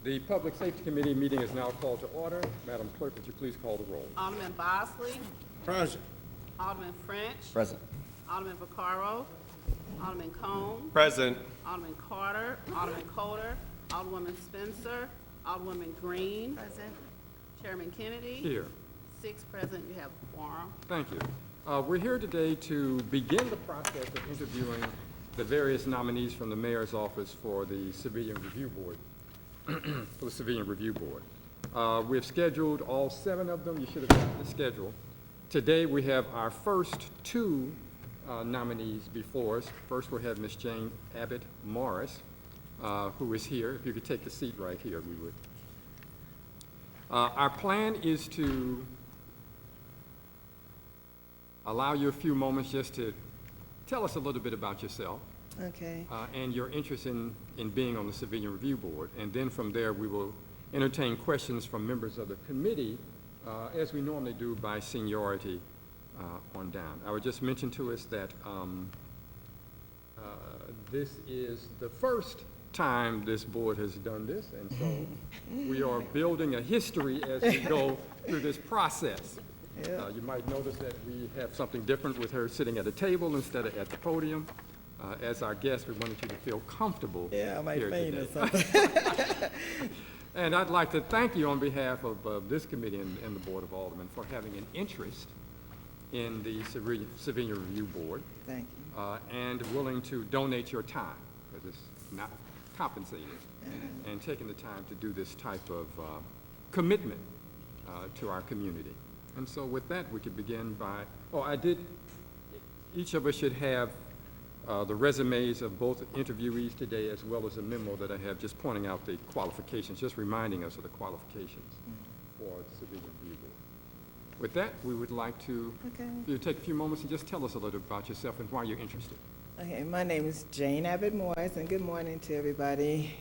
The Public Safety Committee meeting is now called to order. Madam Clerk, would you please call the roll? Alderman Bosley. Present. Alderman French. Present. Alderman Vaccaro. Alderman Cone. Present. Alderman Carter. Alderman Coder. Alderwoman Spencer. Alderwoman Green. Present. Chairman Kennedy. Here. 6 present. You have a quorum. Thank you. We're here today to begin the process of interviewing the various nominees from the mayor's office for the Civilian Review Board. For the Civilian Review Board. We've scheduled all 7 of them. You should have gotten the schedule. Today we have our first 2 nominees before us. First we'll have Ms. Jane Abbott Morris, who is here. If you could take the seat right here, we would. Our plan is to allow you a few moments just to tell us a little bit about yourself. Okay. And your interest in being on the Civilian Review Board. And then from there, we will entertain questions from members of the committee, as we normally do by seniority on down. I would just mention to us that this is the first time this board has done this, and so we are building a history as we go through this process. Yeah. You might notice that we have something different with her sitting at a table instead of at the podium. As our guest, we wanted you to feel comfortable Yeah, I might here faint or today. something. And I'd like to thank you on behalf of this committee and the Board of Aldermen for having an interest in the Civilian Review Board Thank you. and willing to donate your time, because it's not compensated, and taking the time to do this type of commitment to our community. And so with that, we could begin by, each of us should have the resumes of both interviewees today, as well as a memo that I have just pointing out the qualifications, just reminding us of the qualifications for the Civilian Review Board. With that, we would like to you take a few moments and just tell us a little about yourself and why you're interested. Okay, my name is Jane Abbott Morris, and good morning to everybody.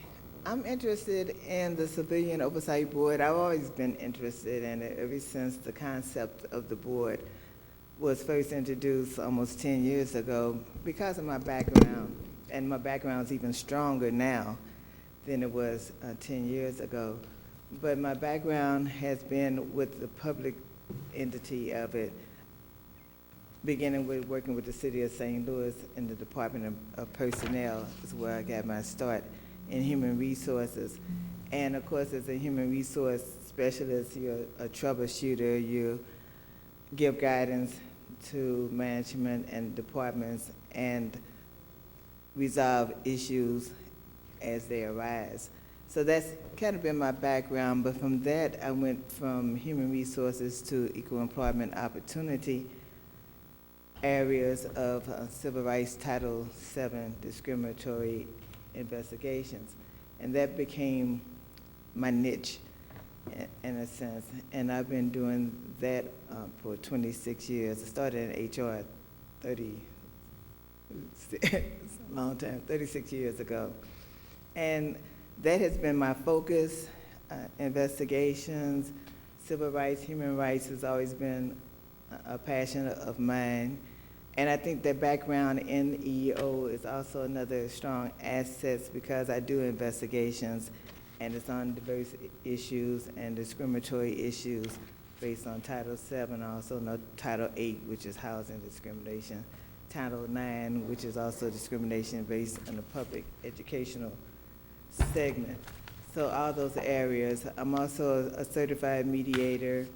I'm interested in the Civilian Oversight Board. I've always been interested in it ever since the concept of the board was first introduced almost 10 years ago because of my background, and my background is even stronger now than it was 10 years ago. But my background has been with the public entity of it, beginning with working with the City of St. Louis in the Department of Personnel is where I got my start in human resources. And of course, as a human resource specialist, you're a troubleshooter, you give guidance to management and departments and resolve issues as they arise. So that's kind of been my background, but from that I went from human resources to equal employment opportunity areas of civil rights Title VII discriminatory investigations. And that became my niche in a sense, and I've been doing that for 26 years. I started in HR 36 years ago. And that has been my focus. Investigations, civil rights, human rights has always been a passion of mine. And I think that background in EEO is also another strong asset because I do investigations, and it's on diverse issues and discriminatory issues based on Title VII, also know Title VIII, which is housing discrimination, Title IX, which is also discrimination based on the public educational segment. So all those areas. I'm also a certified mediator.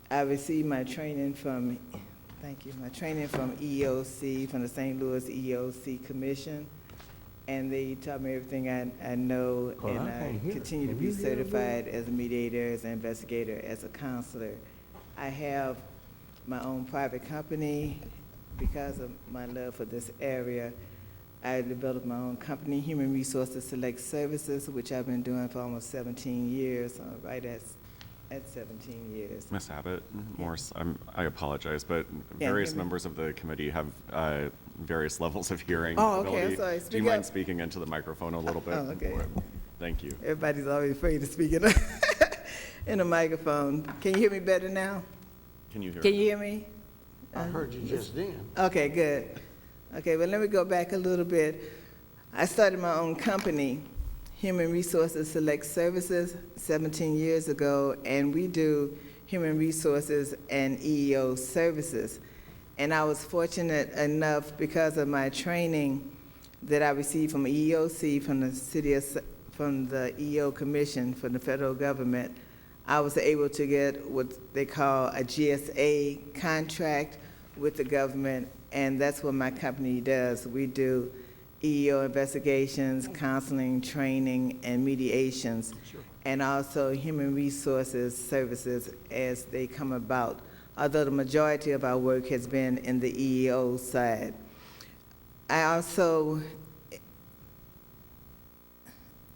I received my training from, my training from EEOC, from the St. Louis EEOC Commission. And they taught me everything I know, and I continue to be certified as a mediator, as an investigator, as a counselor. I have my own private company because of my love for this area. I developed my own company, Human Resources Select Services, which I've been doing for almost 17 years, right at 17 years. Ms. Abbott, Morris, I apologize, but various members of the committee have various levels of hearing ability. I'm sorry. Do you mind speaking into the microphone a little bit? Oh, okay. Thank you. Everybody's always afraid to speak in a microphone. Can you hear me better now? Can you hear? Can you hear me? I heard you just then. Okay, good. Okay, well, let me go back a little bit. I started my own company, Human Resources Select Services 17 years ago, and we do Human Resources and EEO services. And I was fortunate enough, because of my training that I received from EEOC, from the EEO Commission, from the federal government, I was able to get what they call a GSA contract with the government, and that's what my company does. We do EEO investigations, counseling, training, and mediations, and also human resources services as they come about, although the majority of our work has been in the EEO side. I also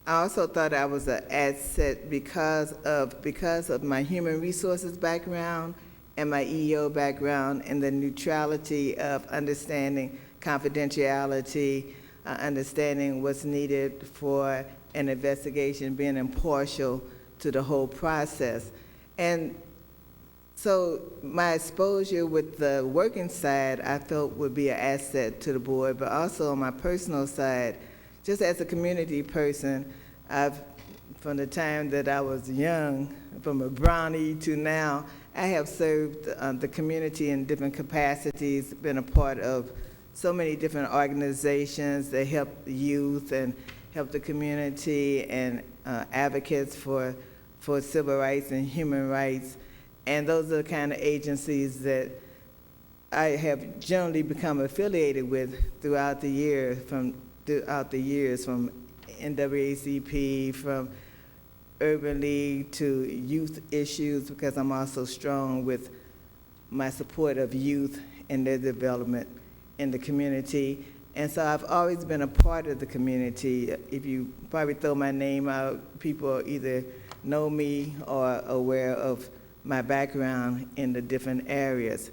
thought I was an asset because of my human resources background and my EEO background, and the neutrality of understanding confidentiality, understanding what's needed for an investigation, being impartial to the whole process. And so my exposure with the working side, I felt would be an asset to the board, but also on my personal side, just as a community person, from the time that I was young, from a brownie to now, I have served the community in different capacities, been a part of so many different organizations that help the youth and help the community, and advocates for civil rights and human rights. And those are the kind of agencies that I have generally become affiliated with throughout the years, from NAACP, from Urban League to youth issues, because I'm also strong with my support of youth and their development in the community. And so I've always been a part of the community. If you probably throw my name out, people either know me or aware of my background in the different areas.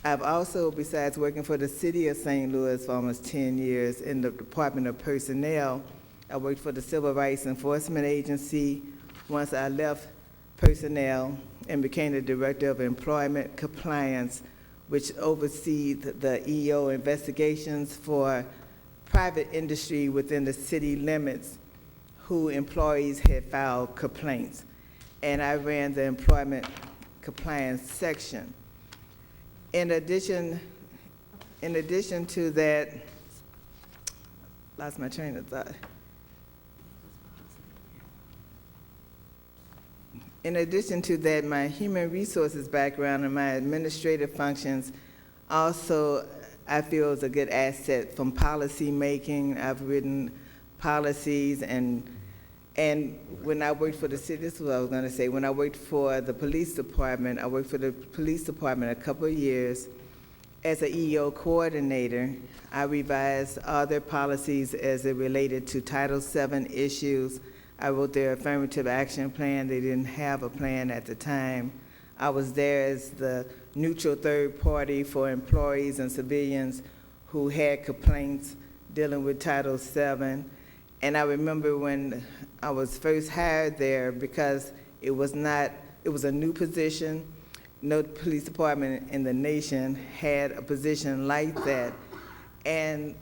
I've also, besides working for the city of St. Louis for almost 10 years in the Department of Personnel, I worked for the Civil Rights Enforcement Agency. Once I left personnel and became the Director of Employment Compliance, which oversees the EEO investigations for private industry within the city limits who employees had filed complaints. And I ran the employment compliance section. In addition to that, lost my train of thought. In addition to that, my human resources background and my administrative functions also, I feel, is a good asset from policy making. I've written policies, and when I worked for the city, this is what I was going to say, when I worked for the police department, I worked for the police department a couple of years as an EEO coordinator. I revised all their policies as it related to Title VII issues. I wrote their affirmative action plan. They didn't have a plan at the time. I was there as the neutral third party for employees and civilians who had complaints dealing with Title VII. And I remember when I was first hired there, because it was a new position. No police department in the nation had a position like that. And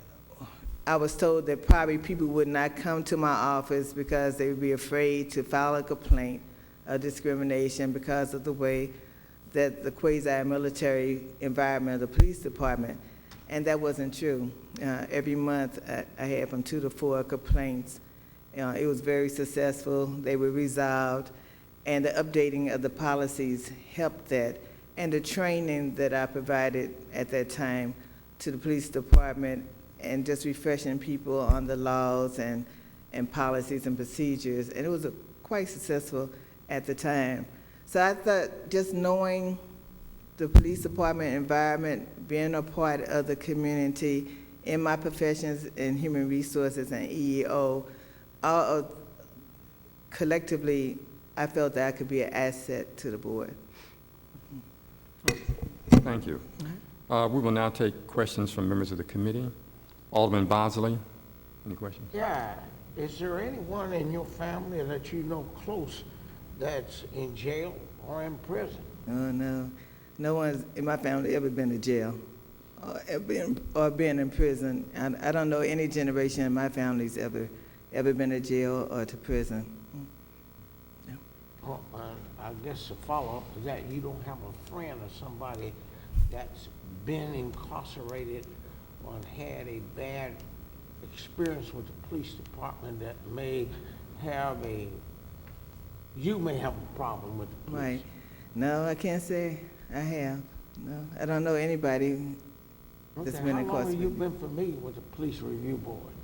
I was told that probably people would not come to my office because they would be afraid to file a complaint of discrimination because of the way that the quasi-military environment of the police department. And that wasn't true. Every month I had from 2 to 4 complaints. It was very successful. They were resolved. And the updating of the policies helped that. And the training that I provided at that time to the police department, and just refreshing people on the laws and policies and procedures. And it was quite successful at the time. So I thought just knowing the police department environment, being a part of the community in my professions in human resources and EEO, collectively, I felt that I could be an asset to the board. Thank you. We will now take questions from members of the committee. Alderman Bosley, any questions? Yeah, is there anyone in your family that you know close that's in jail or in prison? Oh, no. No one's in my family ever been to jail or been in prison. I don't know any generation in my family's ever ever been to jail or to prison. Well, I guess a follow-up to that, you don't have a friend or somebody that's been incarcerated or had a bad experience with the police department that you may have a problem with the police? Right. No, I can't say I have. No, I don't know anybody that's Okay, been how long have you incarcerated. been familiar with the police review board?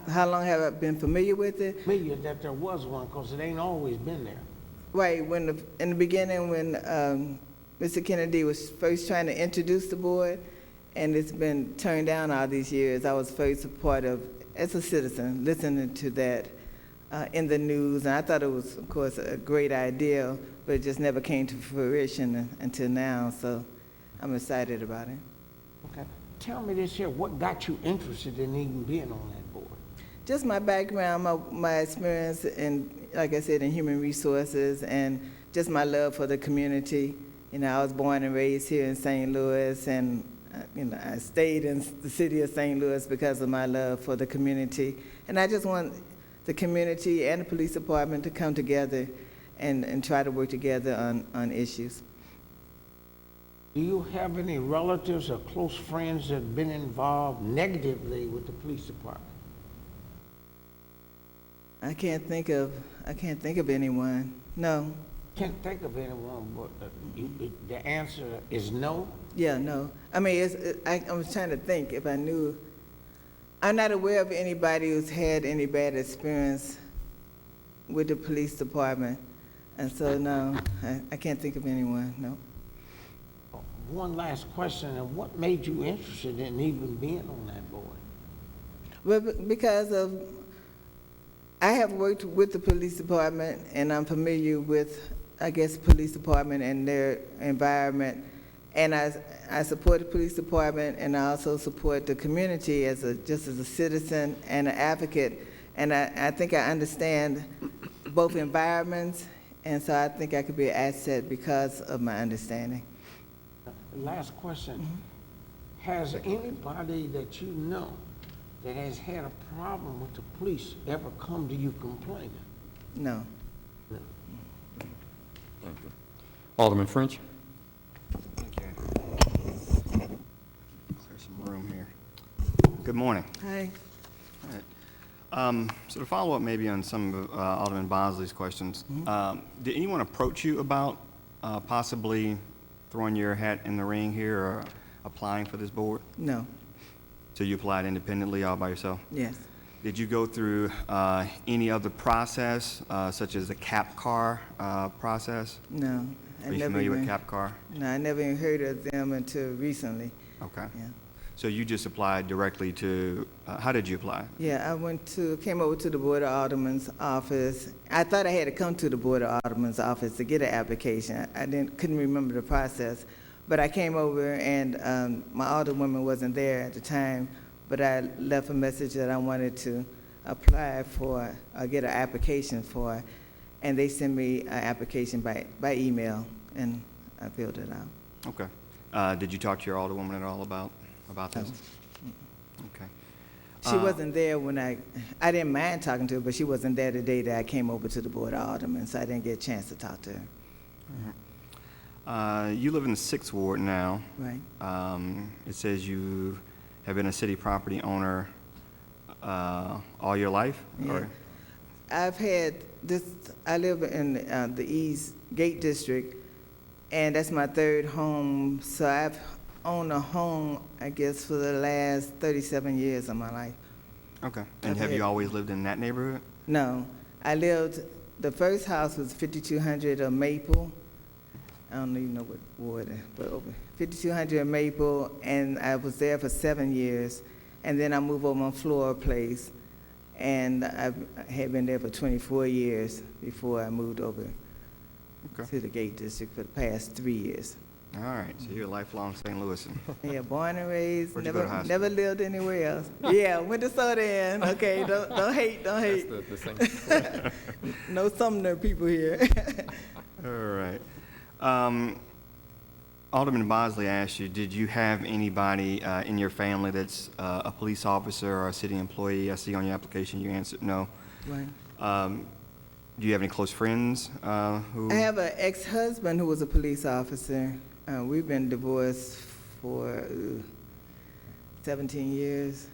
How long have I been familiar with it? Familiar that there was one, because it ain't always been there. Right, in the beginning, when Mr. Kennedy was first trying to introduce the board, and it's been turned down all these years, I was first a part of, as a citizen, listening to that in the news, and I thought it was, of course, a great idea, but it just never came to fruition until now, so I'm excited about it. Okay. Tell me this here, what got you interested in even being on that board? Just my background, my experience in, like I said, in human resources, and just my love for the community. You know, I was born and raised here in St. Louis, and I stayed in the city of St. Louis because of my love for the community. And I just want the community and the police department to come together and try to work together on issues. Do you have any relatives or close friends that have been involved negatively with the police department? I can't think of anyone. No. Can't think of anyone, but the answer is no? Yeah, no. I mean, I was trying to think if I knew. I'm not aware of anybody who's had any bad experience with the police department. And so, no, I can't think of anyone, no. One last question, and what made you interested in even being on that board? Well, because I have worked with the police department, and I'm familiar with, I guess, police department and their environment. And I support the police department, and I also support the community just as a citizen and an advocate. And I think I understand both environments, and so I think I could be an asset because of my understanding. Last question. Has anybody that you know that has had a problem with the police ever come to you complaining? No. No. Thank you. Alderman French? Thank you. Clear some room here. Good morning. Hi. All right. So to follow up maybe on some of Alderman Bosley's questions, did anyone approach you about possibly throwing your hat in the ring here or applying for this board? No. So you applied independently all by yourself? Yes. Did you go through any other process, such as the CAPCAR process? No. Are you familiar with CAPCAR? No, I never even heard of them until recently. Okay. Yeah. So you just applied directly to, how did you apply? Yeah, I came over to the Board of Alderman's office. I thought I had to come to the Board of Alderman's office to get an application. I couldn't remember the process. But I came over, and my alderwoman wasn't there at the time, but I left a message that I wanted to apply for, get an application for, and they sent me an application by email, and I filled it out. Okay. Did you talk to your alderwoman at all about this? Okay. She wasn't there when I didn't mind talking to her, but she wasn't there the day that I came over to the Board of Aldermen, so I didn't get a chance to talk to her. You live in the 6th Ward now. Right. It says you have been a city property owner all your life? Yeah. Or- I've had this, I live in the East Gate District, and that's my third home, so I've owned a home, I guess, for the last 37 years of my life. Okay. And I've have you had- always lived in that neighborhood? No, the first house was 5200 of Maple. I don't even know what ward, but over 5200 of Maple, and I was there for 7 years. And then I moved over on Flora Place, and I had been there for 24 years before I moved over Okay. to the Gate District for the past 3 years. All right. So you're a lifelong St. Louisan. Yeah, born and raised, Where'd you go to high never lived anywhere else. Yeah, went to Southern. Okay, don't hate. That's the same. No Sumner people here. All right. Alderman Bosley asked you, did you have anybody in your family that's a police officer or a city employee? I see on your application you answered no. Right. Do you have any close friends who? I have an ex-husband who was a police officer. We've been divorced for 17 years,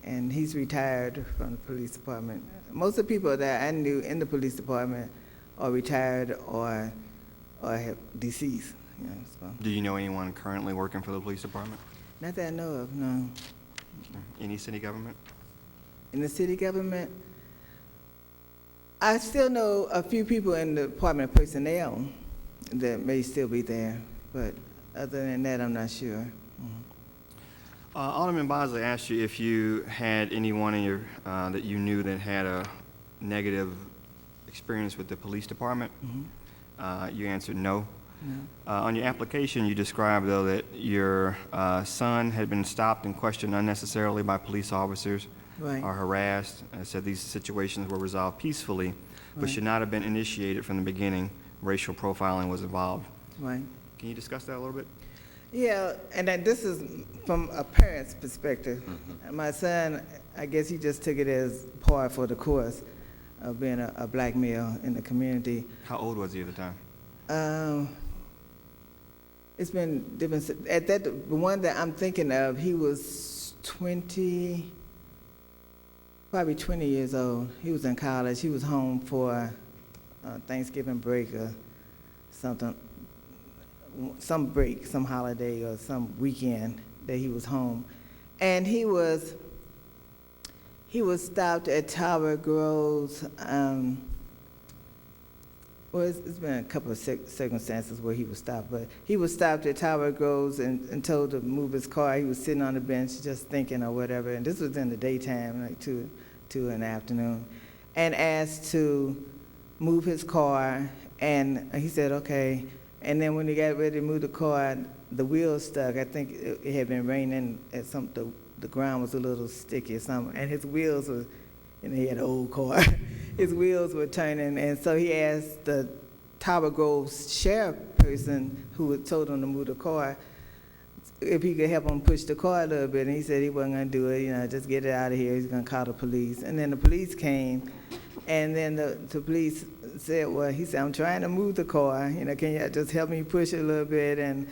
and he's retired from the police department. Most of the people that I knew in the police department are retired or have deceased. You know, so. Do you know anyone currently working for the police department? Not that I know of, no. Any city government? In the city government, I still know a few people in the Department of Personnel that may still be there, but other than that, I'm not sure. Alderman Bosley asked you if you had anyone in your, that you knew that had a negative experience with the police department. You answered no. No. On your application, you described, though, that your son had been stopped and questioned unnecessarily by police officers Right. or harassed. Said these situations were resolved peacefully, but Right. should not have been initiated from the beginning. Racial profiling was involved. Right. Can you discuss that a little bit? Yeah, and then this is from a parent's perspective. My son, I guess he just took it as par for the course of being a black male in the community. How old was he at the time? It's been different. At that, the one that I'm thinking of, he was 20, probably 20 years old. He was in college. He was home for Thanksgiving break or something, some break, some holiday or some weekend that he was home. And he was stopped at Tower Groves. Well, it's been a couple of circumstances where he was stopped, but he was stopped at Tower Groves and told to move his car. He was sitting on the bench just thinking or whatever, and this was in the daytime, like 2 in the afternoon, and asked to move his car, and he said, okay. And then when he got ready to move the car, the wheels stuck. I think it had been raining, and the ground was a little sticky or something, and his wheels were, he had an old car. His wheels were turning, and so he asked the Tower Groves sheriff person who had told him to move the car if he could help him push the car a little bit, and he said he wasn't going to do it, just get it out of here, he's going to call the police. And then the police came, and then the police said, well, he said, I'm trying to move the car, can you just help me push it a little bit? And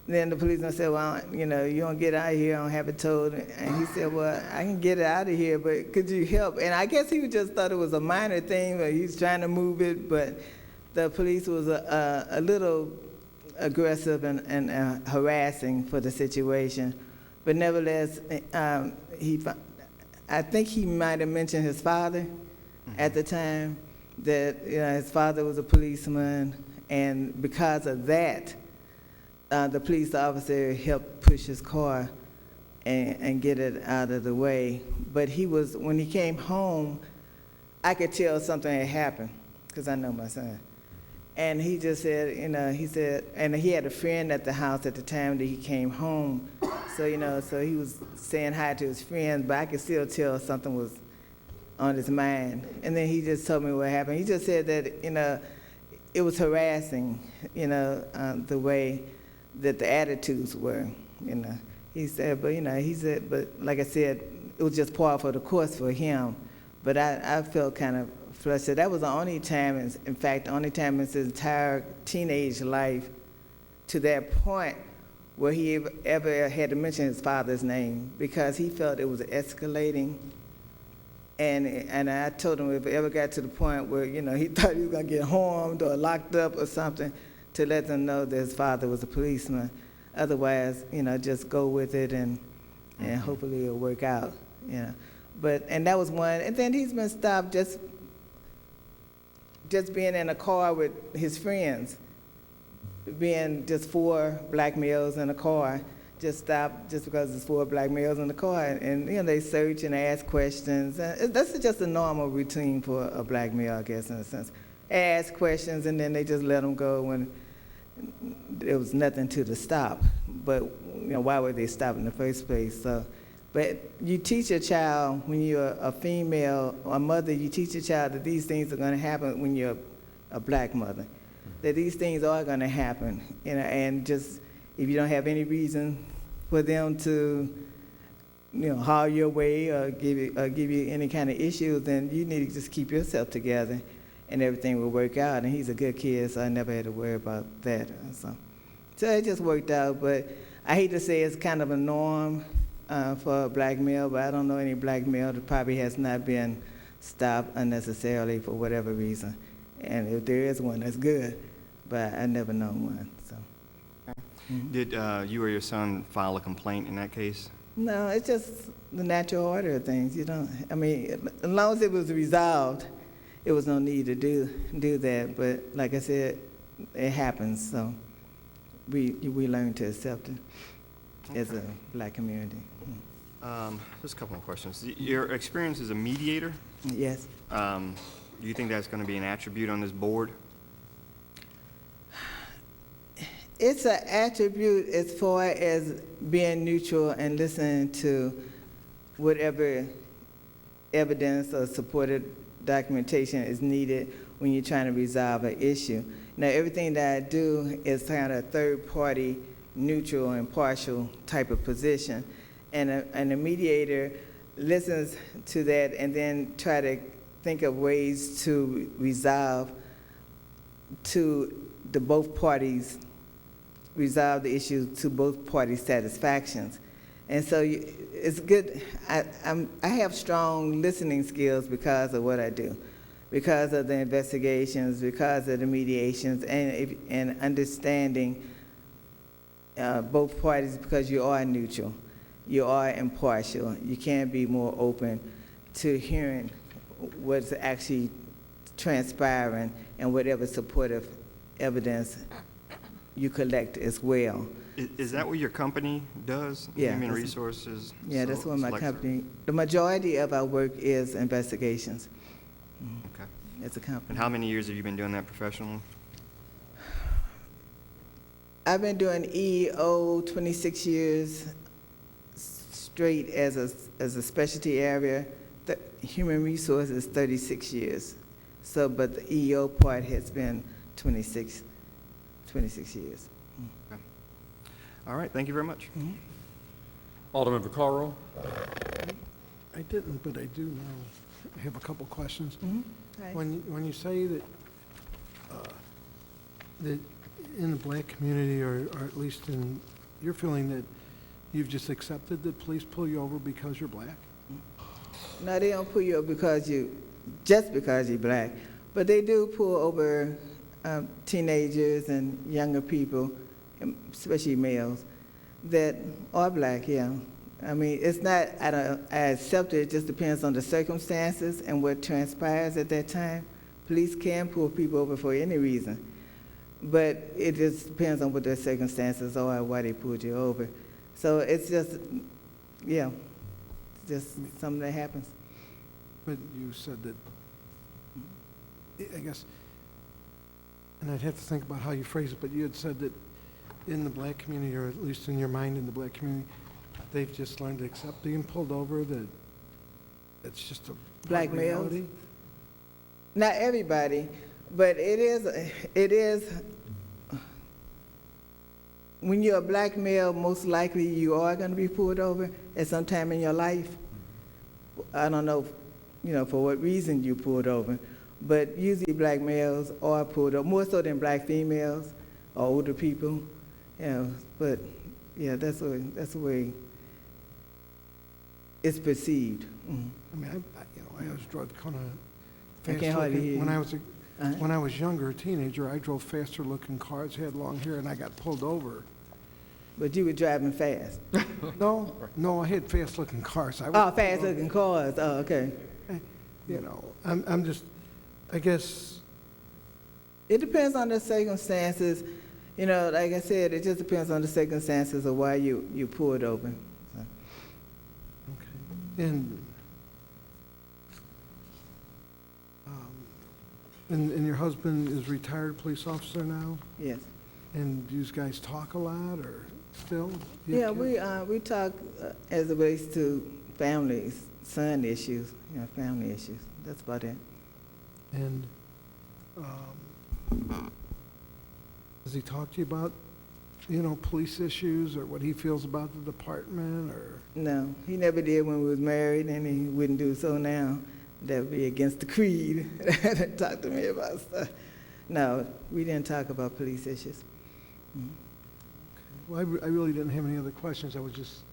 then the policeman said, well, you don't get out of here, I don't have it towed. And he said, well, I can get it out of here, but could you help? And I guess he just thought it was a minor thing, but he's trying to move it, but the police was a little aggressive and harassing for the situation. But nevertheless, I think he might have mentioned his father at the time, that his father was a policeman, and because of that, the police officer helped push his car and get it out of the way. But when he came home, I could tell something had happened, because I know my son. And he just said, and he had a friend at the house at the time that he came home. So, so he was saying hi to his friends, but I could still tell something was on his mind. And then he just told me what happened. He just said that, it was harassing, the way that the attitudes were, He said, but like I said, it was just par for the course for him. But I felt kind of flustered. That was the only time, in fact, the only time in his entire teenage life to that point where he ever had to mention his father's name, because he felt it was escalating. And I told him if it ever got to the point where, he thought he was going to get harmed or locked up or something, to let them know that his father was a policeman. Otherwise, just go with it and hopefully it'll work out, And that was one. And then he's been stopped just being in a car with his friends, being just 4 black males in a car, just stopped just because there's 4 black males in the car. And they search and ask questions. That's just a normal routine for a black male, I guess, in a sense. Ask questions, and then they just let them go when there was nothing to the stop. But why would they stop in the first place? So, but you teach a child when you're a female or a mother, you teach a child that these things are going to happen when you're a black mother, that these things are going to happen, and just if you don't have any reason for them to, haul your way or give you any kind of issue, then you need to just keep yourself together and everything will work out. And he's a good kid, so I never had to worry about that. So it just worked out, but I hate to say it's kind of a norm for a black male, but I don't know any black male that probably has not been stopped unnecessarily for whatever reason. And if there is one, that's good, but I never known one, so. Did you or your son file a complaint in that case? No, it's just the natural order of things. As long as it was resolved, it was no need to do that. But like I said, it happens, so we learn to accept it as a black community. Just a couple more questions. Your experience as a mediator, Yes. do you think that's going to be an attribute on this board? It's an attribute as far as being neutral and listening to whatever evidence or supported documentation is needed when you're trying to resolve an issue. Now, everything that I do is kind of third-party, neutral, and partial type of position. And a mediator listens to that and then try to think of ways to resolve resolve the issue to both parties' satisfactions. And so it's good. I have strong listening skills because of what I do, because of the investigations, because of the mediations, and understanding both parties, because you are neutral. You are impartial. You can't be more open to hearing what's actually transpiring and whatever supportive evidence you collect as well. Is that what your company does? Yeah, Human that's- Resources? Yeah, that's what my Select- company, the majority of our work is investigations Okay. as a company. And how many years have you been doing that professionally? I've been doing EEO 26 years straight as a specialty area. The Human Resources 36 years. So, but the EEO part has been 26 years. All right, thank you very much. Alderman Vaccaro? I didn't, but I do now. I have a couple questions. Hi. When you say that, that in the black community, or at least you're feeling that you've just accepted that police pull you over because you're black? No, they don't pull you over just because you're black, but they do pull over teenagers and younger people, especially males, that are black, yeah. I mean, it's not, I accept it, it just depends on the circumstances and what transpires at that time. Police can pull people over for any reason, but it just depends on what their circumstances are and why they pulled you over. So it's just, yeah, just something that happens. But you said that, I guess, and I'd have to think about how you phrase it, but you had said that in the black community, or at least in your mind in the black community, they've just learned to accept being pulled over, that it's just a Black males? reality? Not everybody, but it is, when you're a black male, most likely you are going to be pulled over at some time in your life. I don't know, for what reason you pulled over, but usually black males are pulled over, more so than black females or older people, but yeah, that's the way it's perceived. Mhm. I mean, I always drove kind of I fast. can't hardly hear When you. when I was younger, a teenager, I drove faster looking cars, had long hair, and I got pulled over. But you were driving fast. No, I had fast looking cars. I was Oh, pulled fast over. looking cars, oh, okay. I'm just, I guess, It depends on the circumstances. Like I said, it just depends on the circumstances of why you pulled over. So, okay. And your husband is retired police officer now? yes. And do you guys talk a lot, or still? You Yeah, have kids? we talk as it relates to families, son issues, family issues. That's about it. And does he talk to you about police issues or what he feels about the department or? No, he never did when we was married, and he wouldn't do so now. That would be against the creed. Talk to me about stuff. No, we didn't talk about police issues. Well, I really didn't have any other questions. That was just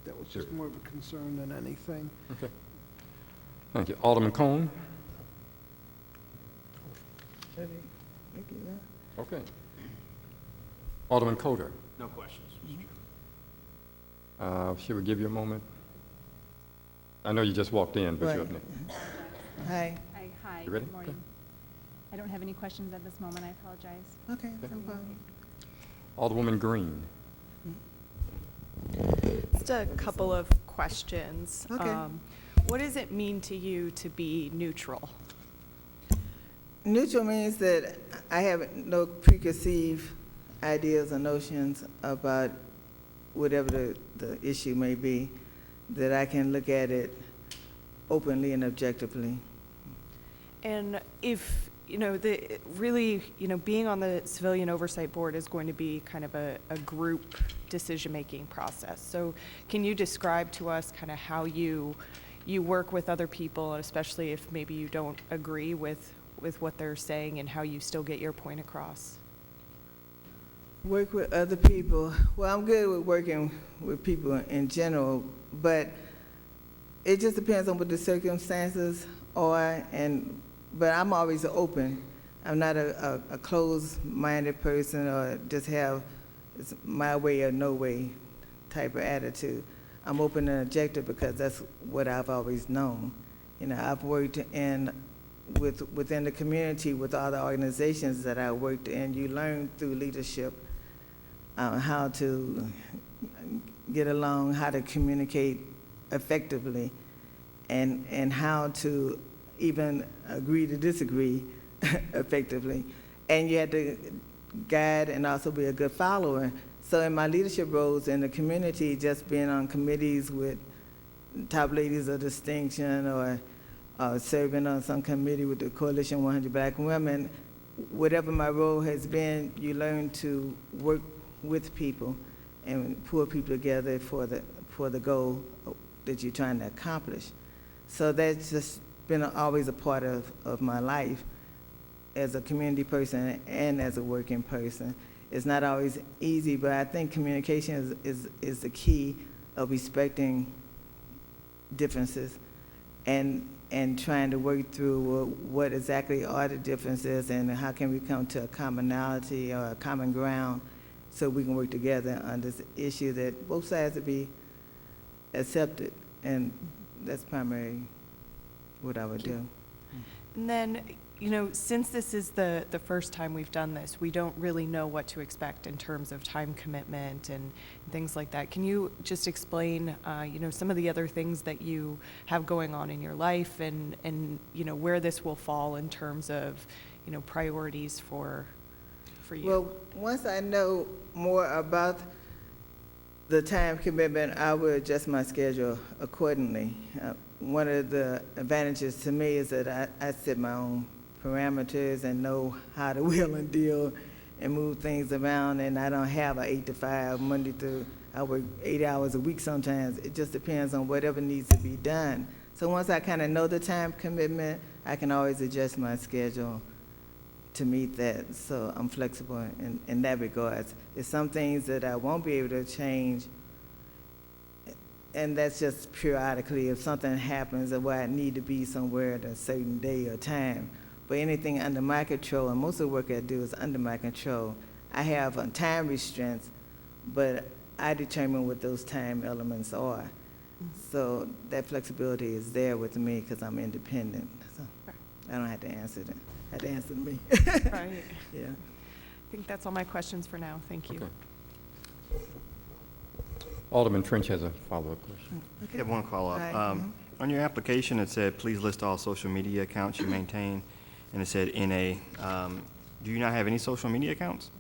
more of a concern than anything. Okay. Thank you. Alderman Cone? Okay. Alderman Coder? No questions, Mr. Chairman. Should we give you a moment? I know you just walked in, but you're up Right. next. Hi. Hi, You ready? good morning. I don't have any questions at this moment, I apologize. Okay, no problem. Alderwoman Green? Just a couple of questions. Okay. What does it mean to you to be neutral? Neutral means that I have no preconceived ideas or notions about whatever the issue may be, that I can look at it openly and objectively. And if, being on the Civilian Oversight Board is going to be kind of a group decision-making process. So can you describe to us kind of how you work with other people, and especially if maybe you don't agree with what they're saying, and how you still get your point across? Work with other people. Well, I'm good with working with people in general, but it just depends on what the circumstances are, but I'm always open. I'm not a closed-minded person or just have it's my way or no way type of attitude. I'm open and objective because that's what I've always known. I've worked within the community with all the organizations that I worked in. You learn through leadership how to get along, how to communicate effectively, and how to even agree to disagree effectively. And you have to guide and also be a good follower. So in my leadership roles in the community, just being on committees with top ladies of distinction or serving on some committee with the Coalition 100 Black Women, whatever my role has been, you learn to work with people and pull people together for the goal that you're trying to accomplish. So that's just been always a part of my life as a community person and as a working person. It's not always easy, but I think communication is the key of respecting differences and trying to work through what exactly are the differences and how can we come to a commonality or a common ground so we can work together on this issue that both sides will be accepted. And that's primarily what I would do. And then, since this is the first time we've done this, we don't really know what to expect in terms of time commitment and things like that. Can you just explain, some of the other things that you have going on in your life and where this will fall in terms of, priorities for you? Well, once I know more about the time commitment, I will adjust my schedule accordingly. One of the advantages to me is that I set my own parameters and know how to wheel and deal and move things around, and I don't have an 8 to 5 Monday through. I work 8 hours a week sometimes. It just depends on whatever needs to be done. So once I kind of know the time commitment, I can always adjust my schedule to meet that. So I'm flexible in that regard. There's some things that I won't be able to change, and that's just periodically if something happens or where I need to be somewhere at a certain day or time. But anything under my control, and most of the work I do is under my control. I have time restraints, but I determine what those time elements are. Mm-hmm. So that flexibility is there with me because I'm independent. So I don't have to answer that. Had to answer me. Right. Yeah. I think that's all my questions for now. Thank you. Okay. Alderman French has a follow-up question. I have one follow-up. Right. On your application, it said, please list all social media accounts you maintain, and it said NA. Do you not have any social media accounts?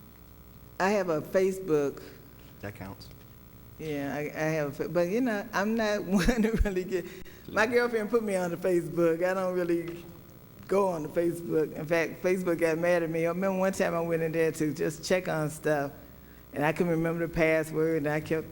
I have a Facebook. That counts. Yeah, I have, but I'm not one to really get, my girlfriend put me on the Facebook. I don't really go on the Facebook. In fact, Facebook got mad at me. I remember one time I went in there to just check on stuff, and I couldn't remember the password, and I kept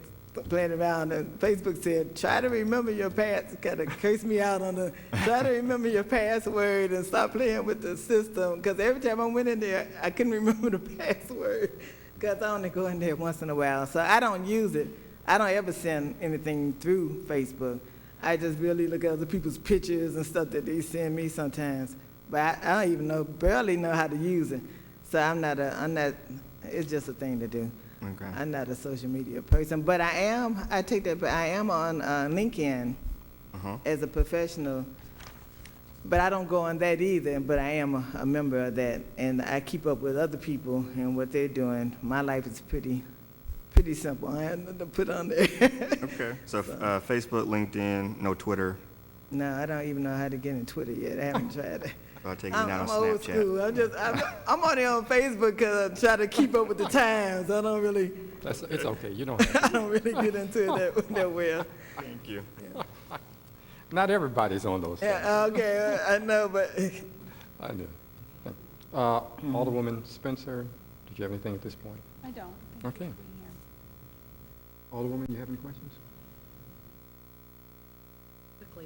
playing around, and Facebook said, try to remember your kind of cursed me out on the, try to remember your password and stop playing with the system, because every time I went in there, I couldn't remember the password, because I only go in there once in a while, so I don't use it. I don't ever send anything through Facebook. I just really look at other people's pictures and stuff that they send me sometimes, but I don't even barely know how to use it, so I'm not, it's just a thing to do. Okay. I'm not a social media person, but I am on LinkedIn as a professional, but I don't go on that either, but I am a member of that, and I keep up with other people and what they're doing. My life is pretty simple. I have nothing to put on there. Okay. So Facebook, LinkedIn, no Twitter. No, I don't even know how to get in Twitter yet. I haven't tried it. I'll take you down on I'm old Snapchat. school. I'm only on Facebook because I try to keep up with the times. I don't really, It's okay, you don't have I don't really get into it that well. Thank you. Not everybody's on those sites. Yeah, okay, I know, but I know. Alderwoman Spencer, did you have anything at this point? I don't. Thank Okay. you for being here. Alderwoman, you have any questions?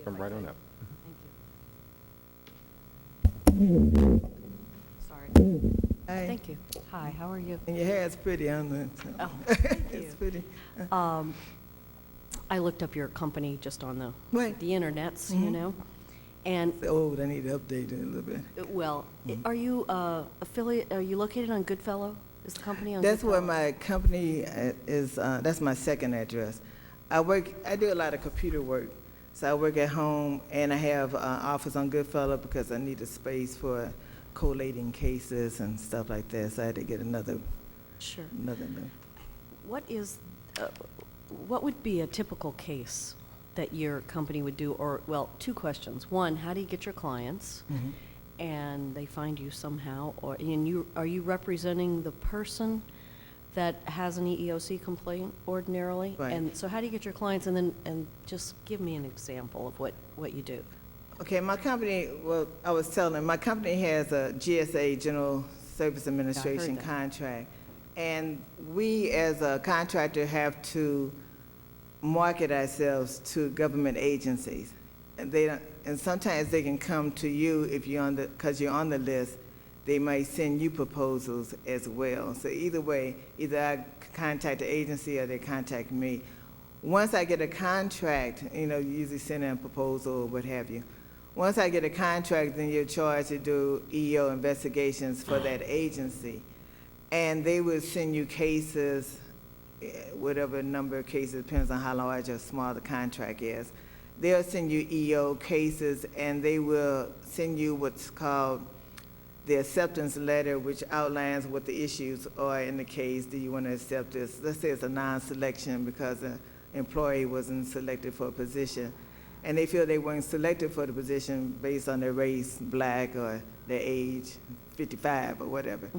Come right on up. Sorry. hey, Thank you. Hi, how are you? and your hair's pretty on the, Oh, thank it's you. pretty. I looked up your company just on Right. the internets, you know, and, It's old, I need to update it a little bit. well, are you affiliate, are you located on Goodfellow? Is the company on That's where Goodfellow? my company is, that's my second address. I do a lot of computer work. So I work at home, and I have an office on Goodfellow because I need a space for collating cases and stuff like that. So I had to get another. Sure. What is, what would be a typical case that your company would do? Or, well, two questions. One, how do you get your clients? And they find you somehow, or, and are you representing the person that has an EEOC complaint ordinarily? Right. And so how do you get your clients, and just give me an example of what you do? Okay, my company, well, I was telling, my company has a GSA, General Service Administration that. contract. And we, as a contractor, have to market ourselves to government agencies. And and sometimes they can come to you if you're because you're on the list, they might send you proposals as well. So either way, either I contact the agency or they contact me. Once I get a contract, you usually send in a proposal or what have you. Once I get a contract, then you're charged to do EEO investigations for that agency. And they will send you cases, whatever number of cases, depends on how large or small the contract is. They'll send you EEO cases, and they will send you what's called the acceptance letter, which outlines what the issues are in the case. Do you want to accept this? Let's say it's a non-selection because an employee wasn't selected for a position, and they feel they weren't selected for the position based on their race, black, or their age, 55 or whatever.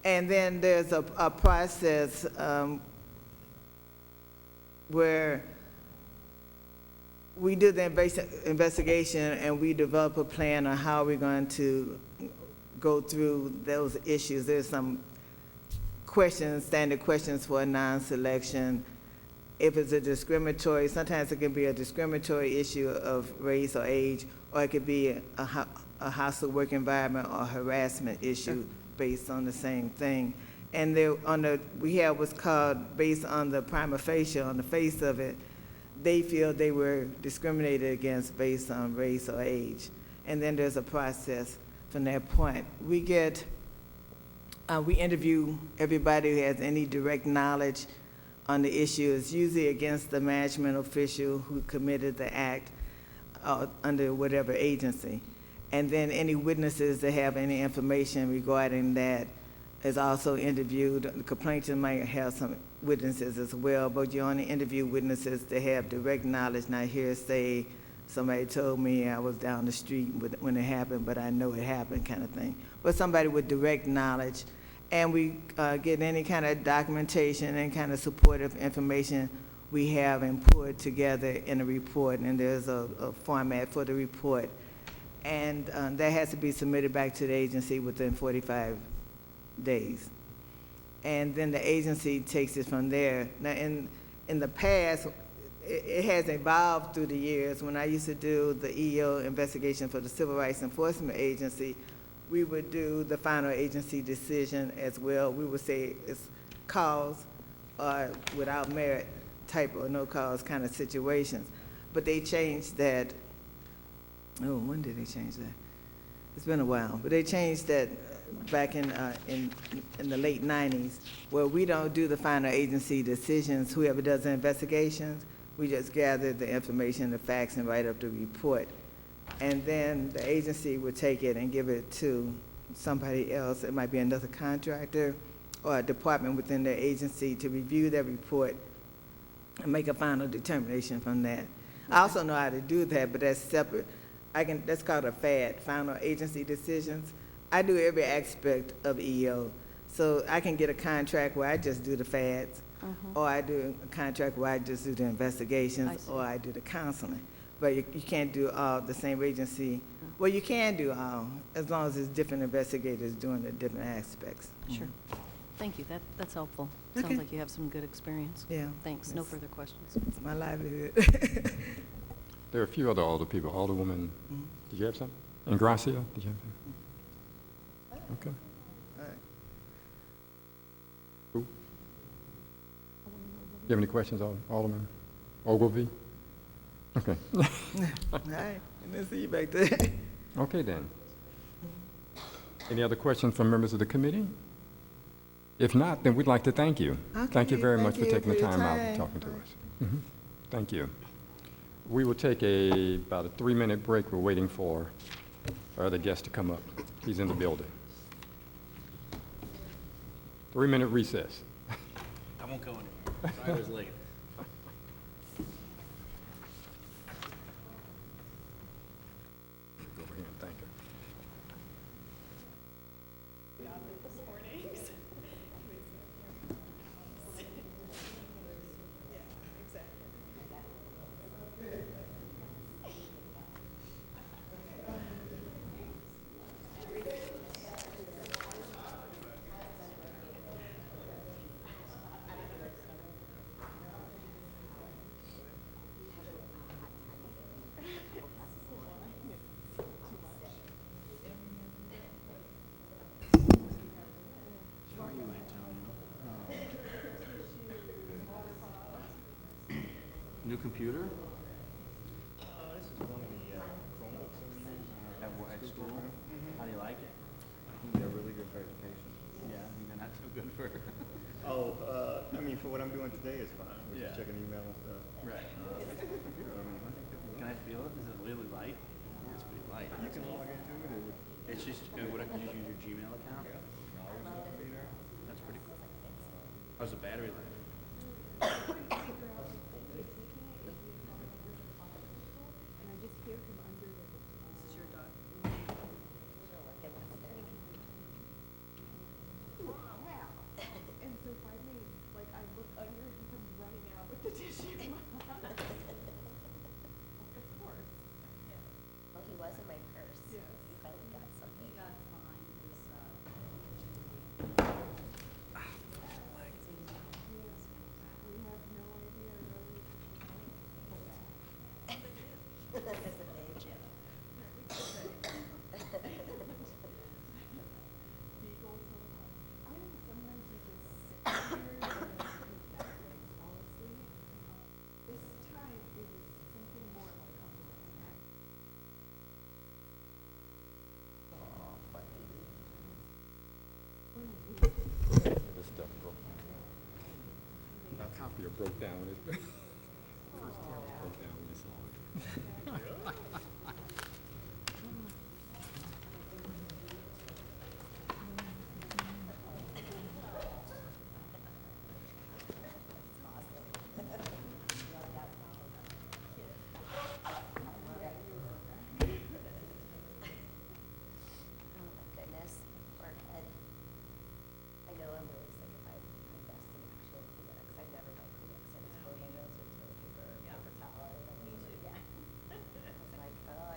And then there's a process where we do the investigation and we develop a plan on how we're going to go through those issues. There's some questions, standard questions for a non-selection. If it's a discriminatory, sometimes it can be a discriminatory issue of race or age, or it could be a hostile work environment or harassment issue based on the same thing. And we have what's called, based on the prima facie, on the face of it, they feel they were discriminated against based on race or age. And then there's a process from that point. We interview everybody who has any direct knowledge on the issue. It's usually against the management official who committed the act under whatever agency. And then any witnesses that have any information regarding that is also interviewed. The complainant might have some witnesses as well, but you only interview witnesses that have direct knowledge, not hearsay. Somebody told me I was down the street when it happened, but I know it happened kind of thing. But somebody with direct knowledge. And we get any kind of documentation and kind of supportive information we have and pull it together in a report, and there's a format for the report. And that has to be submitted back to the agency within 45 days. and then the agency takes it from there. Now, in the past, it has evolved through the years. When I used to do the EO investigation for the Civil Rights Enforcement Agency, we would do the final agency decision as well. We would say it's cause or without merit type or no cause kind of situations. But they changed that. Oh, when did they change that? It's been a while, but they changed that back in the late 90s, where we don't do the final agency decisions. Whoever does the investigations, we just gather the information, the facts, and write up the report. And then the agency would take it and give it to somebody else. It might be another contractor or a department within their agency to review their report and make a final determination from that. I also know how to do that, but that's separate. That's called a FAD, Final Agency Decisions. I do every aspect of EO. So I can get a contract where I just do the FADs, or I do a contract where I just do the investigations, or I do the counseling. But you can't do all the same agency. Well, you can do all, as long as it's different investigators doing the different aspects. Sure. Thank you. That's helpful. Okay. Sounds like you have some good experience. Yeah. Thanks. No further questions. It's my livelihood. There are a few other older people. Alderwoman, did you have something? Ingracia, did you have something? Okay. All right. Who? You have any questions, Alderman Ogilvy? Okay. All right, and then see you back there. Okay, then. Any other questions from members of the committee? If not, then we'd like to thank you. Thank you Okay, very much thank for you taking the for your time out time. and talking to us. Thank you. We will take about a 3-minute break. We're waiting for our other guest to come up. He's in the building. 3-minute recess. I won't go anywhere. Sorry I was late. Go over here and thank her. New computer? This is one of the Chromebooks that we use at school. How do you like it? They're really good for education. Yeah, I mean, they're not so good for. Oh, I mean, for what I'm doing today is fine. We're Yeah. just checking email and stuff. Right. Can I feel it? Is it really light? Yeah, it's pretty light. You can log into it. Or It's just, what, you just use your Gmail account? That's pretty cool. How's the battery life? Well, he was in my purse. He finally got something. He got fine. That's a big joke. This stuff broke. My copier broke down. First camera broke down when you saw it. Oh my goodness, poor head. I know I'm really sick if I invest in actual Kleenex. I've never done Kleenex. I just blow my nose with toilet paper or paper towel. Yeah. It's like, oh.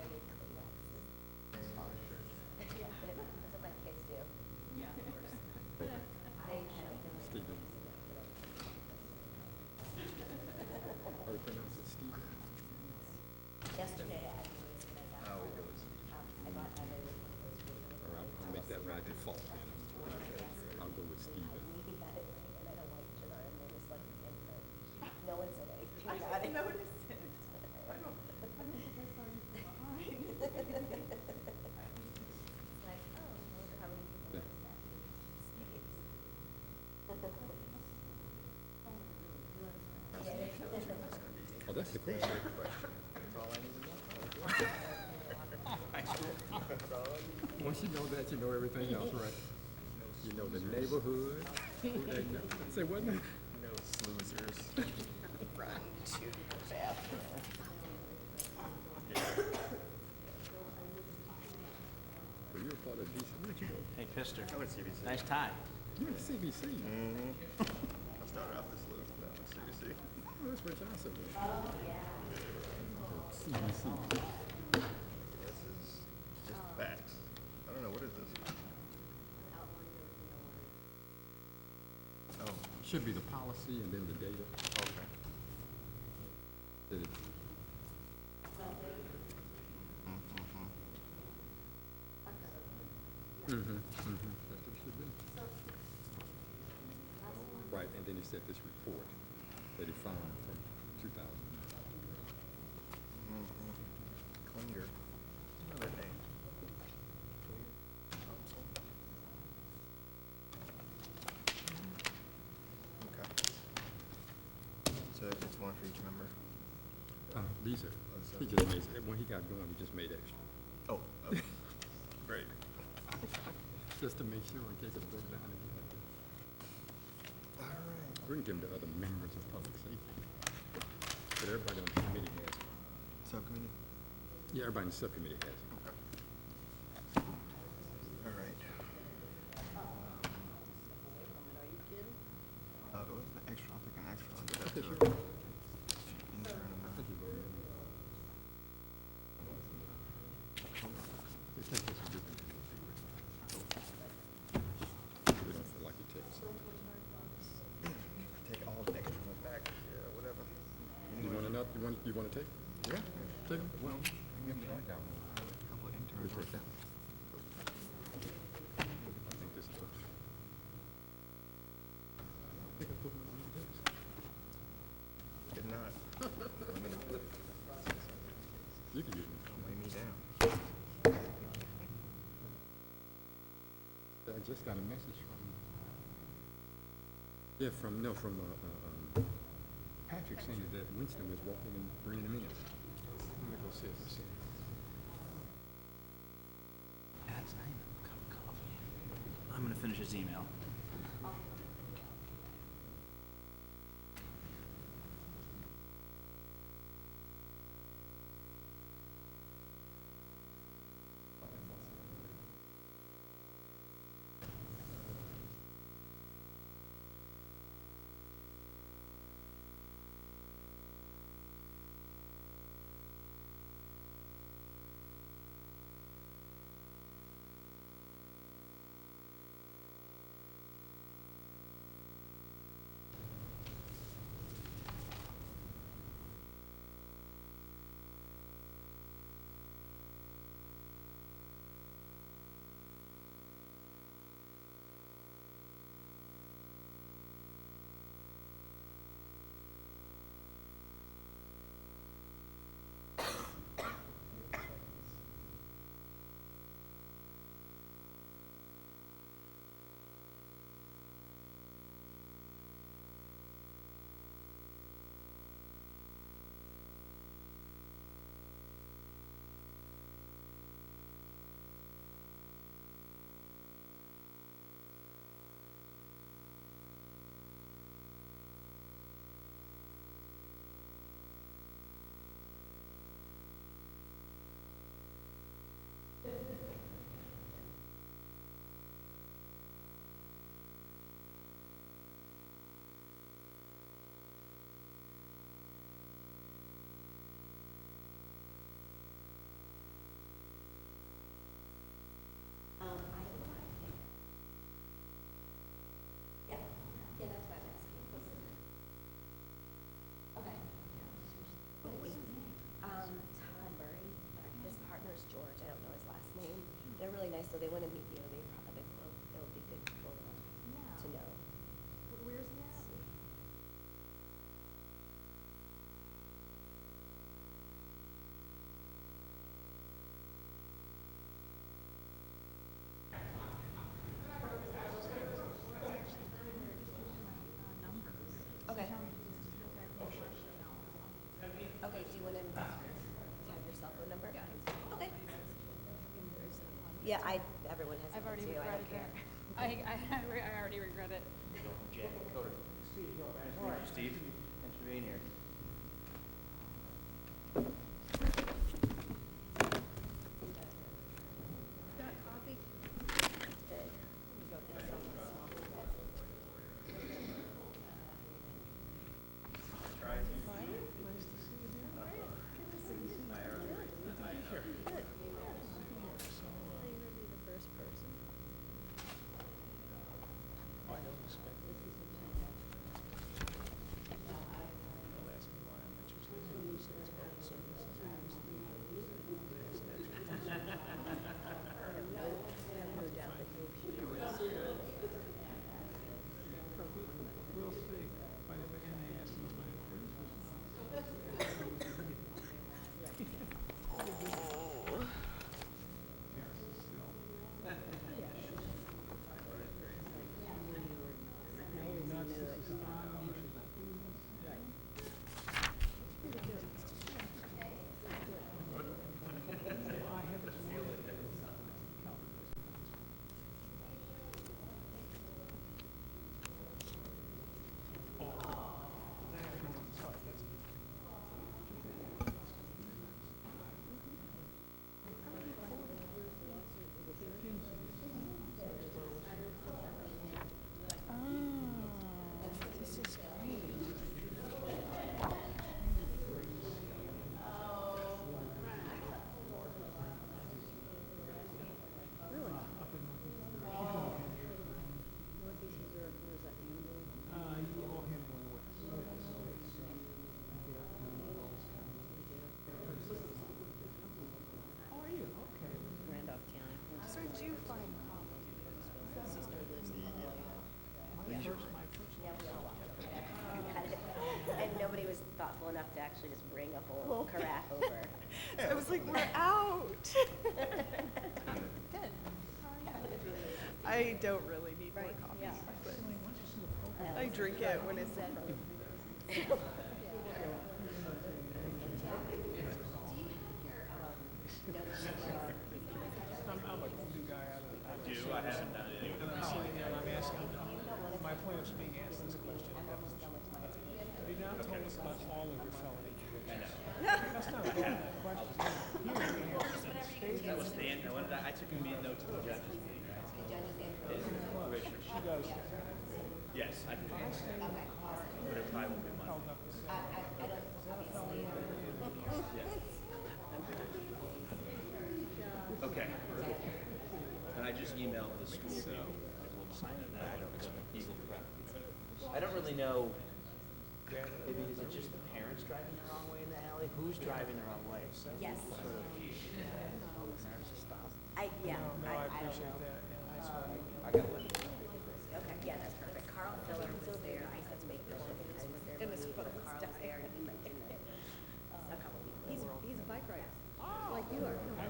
Oh, that's the question. Once you know that, you know everything else, right? You know the neighborhood. Who they know. Say what now? No losers. Run to the bathroom. Well, you're part of DC. Where'd you go? Hey, Pister. I went CBC. Nice tie. You went to CBC. I started off this loop, that was CBC. Oh, that's where Johnson went. CBC. This is just facts. I don't know, what is this? Oh, Should be the policy and then the data. okay. Did it- That's what it should be. Right, and then he said this report that he found from 2000. Klinger. Another name. Okay. So it's one for each member? These are, he just made, when he got going, he just made extra. Oh, okay. Great. Just to make sure in case it broke down again. All right. We can give them to other members of public safety. But everybody on the committee has it. Subcommittee? Yeah, everybody in the subcommittee has it. Okay. All right. It was an extra, I'll take an extra. I'll give that to Okay, her. sure. Intern I think you voted. They think this is different. We don't feel like it takes. Take all the extra ones back, yeah, whatever. You want another, you want to take? Yeah. Take them? Well, we have to out a couple of interns Which worked one? out. I think this is what. I think I put one on your desk. Did not. You can use them. Don't lay me down. I just got a message from, from Patrick saying that Winston was walking and bringing him in. I'm gonna go see if I see him. That's not even a cup of coffee. I'm gonna finish his email. They're really nice, so they want to meet you. It'll be good people to know. Where's he at? Okay. Yeah, everyone has I've one already too, I don't regretted care. that. I already regret it. Jack, Coder. Steve, thanks for being here. And nobody was thoughtful enough to actually just bring a whole carafe over. I was like, we're out. Good. I don't really need more coffee. Yeah. But I drink it when it's in front of me. My point is being asked this question. You now told us about all of your felony convictions. That's not a bad question. That was Stan, I took a note to the judge's meeting, right? She does. Yes, I can. But it probably won't be Monday. Okay. And I just emailed the school people. I don't really know, maybe is it just the parents driving the wrong way in the alley? Who's driving the wrong way? Yes. I appreciate that. I got one. Okay, yeah, that's perfect. Carl Filler was there. I had to make the look. I was there. Carl was there. And he mentioned it. A couple people. He's a bike rider, like you are. Yeah,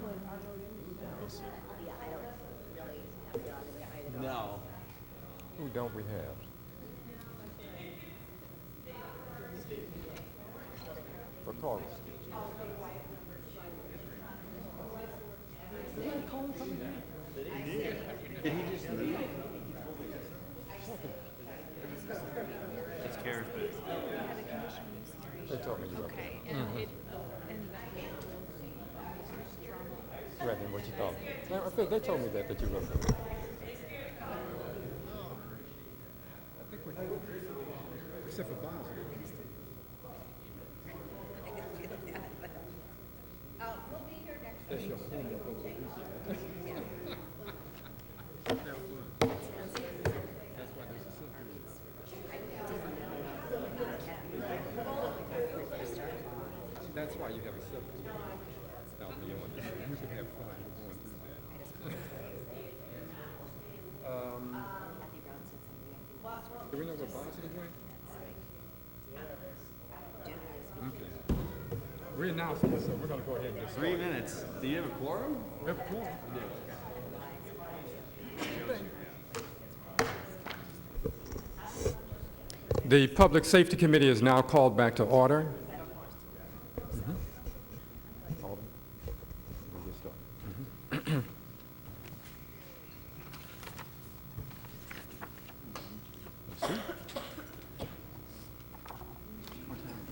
I don't really have the odds behind it. No. Who don't we have? For Carlos. Did he just leave? That's Kara's bit. They told me you were. Okay, and it, and that drama. Rather than what you thought. I think they told me that you were. Except for Bosley. We'll be here next That's your home. That's why you have a subject out beyond that. You can have fun going through that. Do we know where Bosley went? Okay. We announced it, so we're gonna go ahead and just. 3 minutes. Do you have a quorum? We have a quorum. The Public Safety Committee is now called back to order. Alderman, we'll get started.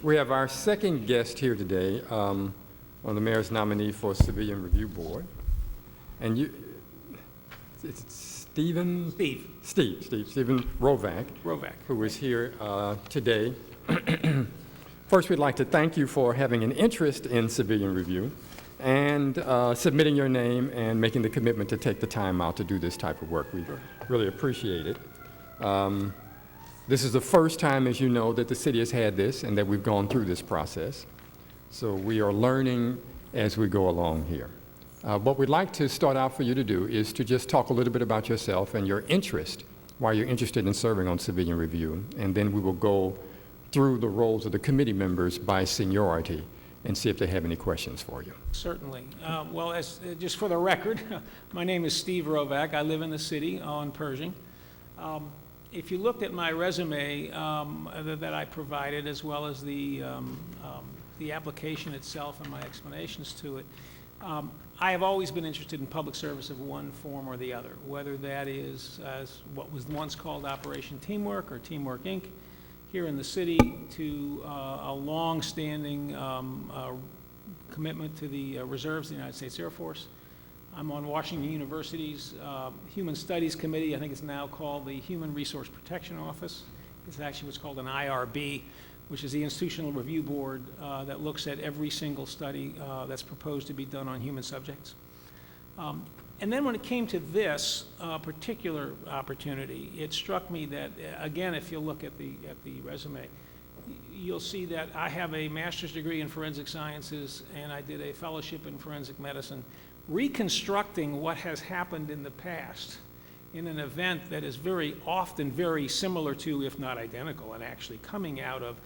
We have our second guest here today on the mayor's nominee for Civilian Review Board. And it's Stephen Rovack. Who is here today. First, we'd like to thank you for having an interest in civilian review and submitting your name and making the commitment to take the time out to do this type of work. We really appreciate it. This is the first time, as you know, that the city has had this and that we've gone through this process. So we are learning as we go along here. What we'd like to start out for you to do is to just talk a little bit about yourself and your interest, why you're interested in serving on civilian review, and then we will go through the roles of the committee members by seniority and see if they have any questions for you. Certainly. Well, just for the record, my name is Steve Rovack. I live in the city on Pershing. If you looked at my resume that I provided, as well as the application itself and my explanations to it, I have always been interested in public service of one form or the other, whether that is as what was once called Operation Teamwork or Teamwork Inc. here in the city, to a long-standing commitment to the reserves of the United States Air Force. I'm on Washington University's Human Studies Committee. I think it's now called the Human Resource Protection Office. It's actually what's called an IRB, which is the Institutional Review Board that looks at every single study that's proposed to be done on human subjects. And then when it came to this particular opportunity, it struck me that, again, if you look at the resume, you'll see that I have a master's degree in forensic sciences, and I did a fellowship in forensic medicine, reconstructing what has happened in the past in an event that is very often very similar to, if not identical, and actually coming out of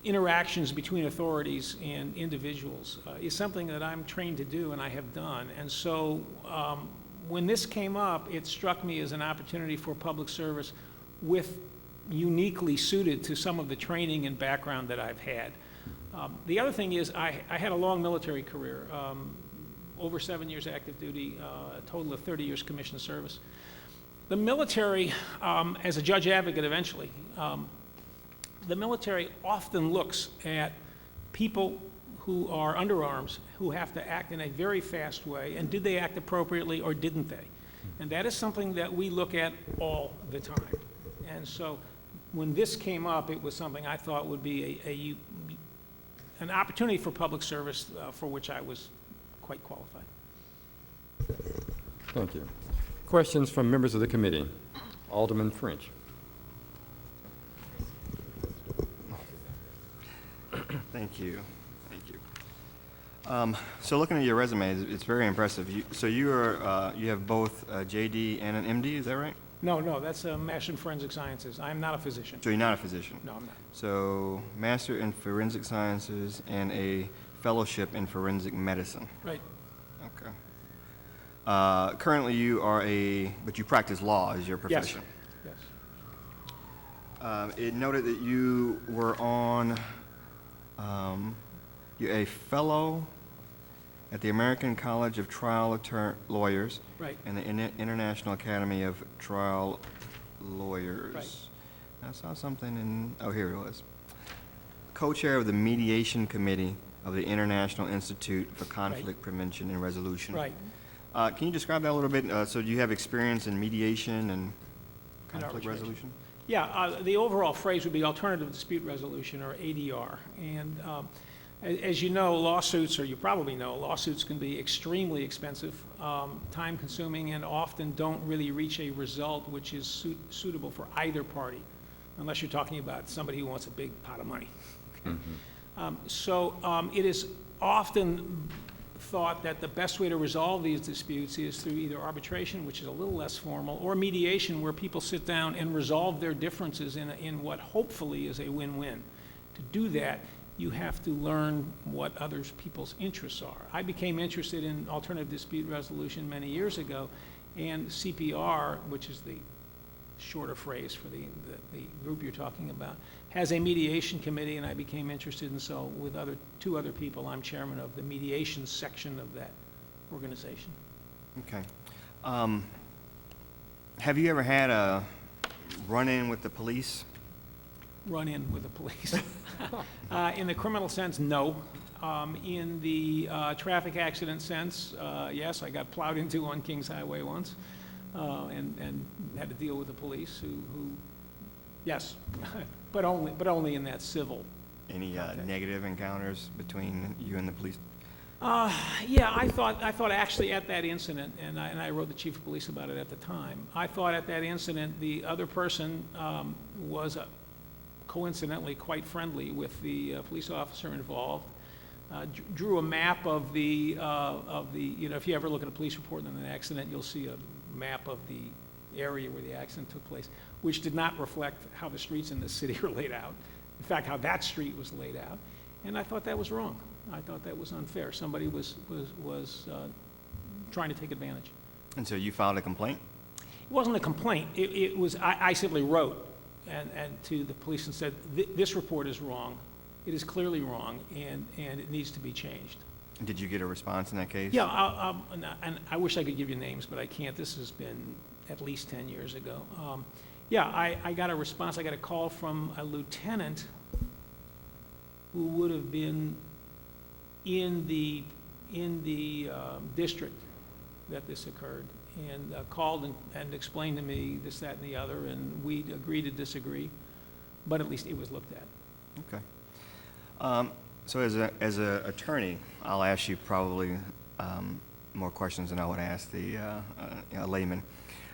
interactions between authorities and individuals is something that I'm trained to do and I have done. And so when this came up, it struck me as an opportunity for public service uniquely suited to some of the training and background that I've had. The other thing is I had a long military career, over 7 years active duty, a total of 30 years commissioned service. The military, as a judge advocate eventually, the military often looks at people who are under arms, who have to act in a very fast way, and did they act appropriately or didn't they? And that is something that we look at all the time. And so when this came up, it was something I thought would be an opportunity for public service for which I was quite qualified. Thank you. Questions from members of the committee? Alderman French. Thank you. Thank you. So looking at your resume, it's very impressive. So you have both a JD and an MD, is that right? No, that's a Master in Forensic Sciences. I'm not a physician. So you're not a physician? No, I'm not. So Master in Forensic Sciences and a Fellowship in Forensic Medicine. Right. Okay. Currently you are but you practice law as your profession? Yes. It noted that you were you're a fellow at the American College of Trial Lawyers. Right. And the International Academy of Trial Lawyers. Right. I saw something here it was. Co-chair of the Mediation Committee of the International Institute for Conflict Prevention and Resolution. Right. Can you describe that a little bit? So do you have experience in mediation and conflict resolution? Yeah, the overall phrase would be alternative dispute resolution, or ADR. And as you know, lawsuits, or you probably know, lawsuits can be extremely expensive, time-consuming, and often don't really reach a result which is suitable for either party, unless you're talking about somebody who wants a big pot of money. So it is often thought that the best way to resolve these disputes is through either arbitration, which is a little less formal, or mediation, where people sit down and resolve their differences in what hopefully is a win-win. To do that, you have to learn what other people's interests are. I became interested in alternative dispute resolution many years ago, and CPR, which is the shorter phrase for the group you're talking about, has a mediation committee, and I became interested, and so with two other people, I'm chairman of the mediation section of that organization. Okay. Have you ever had a run-in with the police? run-in with the police. In the criminal sense, no. In the traffic accident sense, yes, I got plowed into on Kings Highway once, and had to deal with the police who yes, but only in that civil. Any negative encounters between you and the police? Yeah, I thought actually at that incident, and I wrote the chief of police about it at the time, I thought at that incident, the other person was coincidentally quite friendly with the police officer involved, drew a map of the, you know, if you ever look at a police report on an accident, you'll see a map of the area where the accident took place, which did not reflect how the streets in the city are laid out. In fact, how that street was laid out. And I thought that was wrong. I thought that was unfair. Somebody was trying to take advantage. And so you filed a complaint? It wasn't a complaint. It was, I simply wrote and to the police and said, this report is wrong. It is clearly wrong, and it needs to be changed. Did you get a response in that case? Yeah, and I wish I could give you names, but I can't. This has been at least 10 years ago. Yeah, I got a response. I got a call from a lieutenant who would have been in the district that this occurred, and called and explained to me this, that, and the other, and we agreed to disagree, but at least it was looked at. Okay. So as a attorney, I'll ask you probably more questions than I would ask the layman.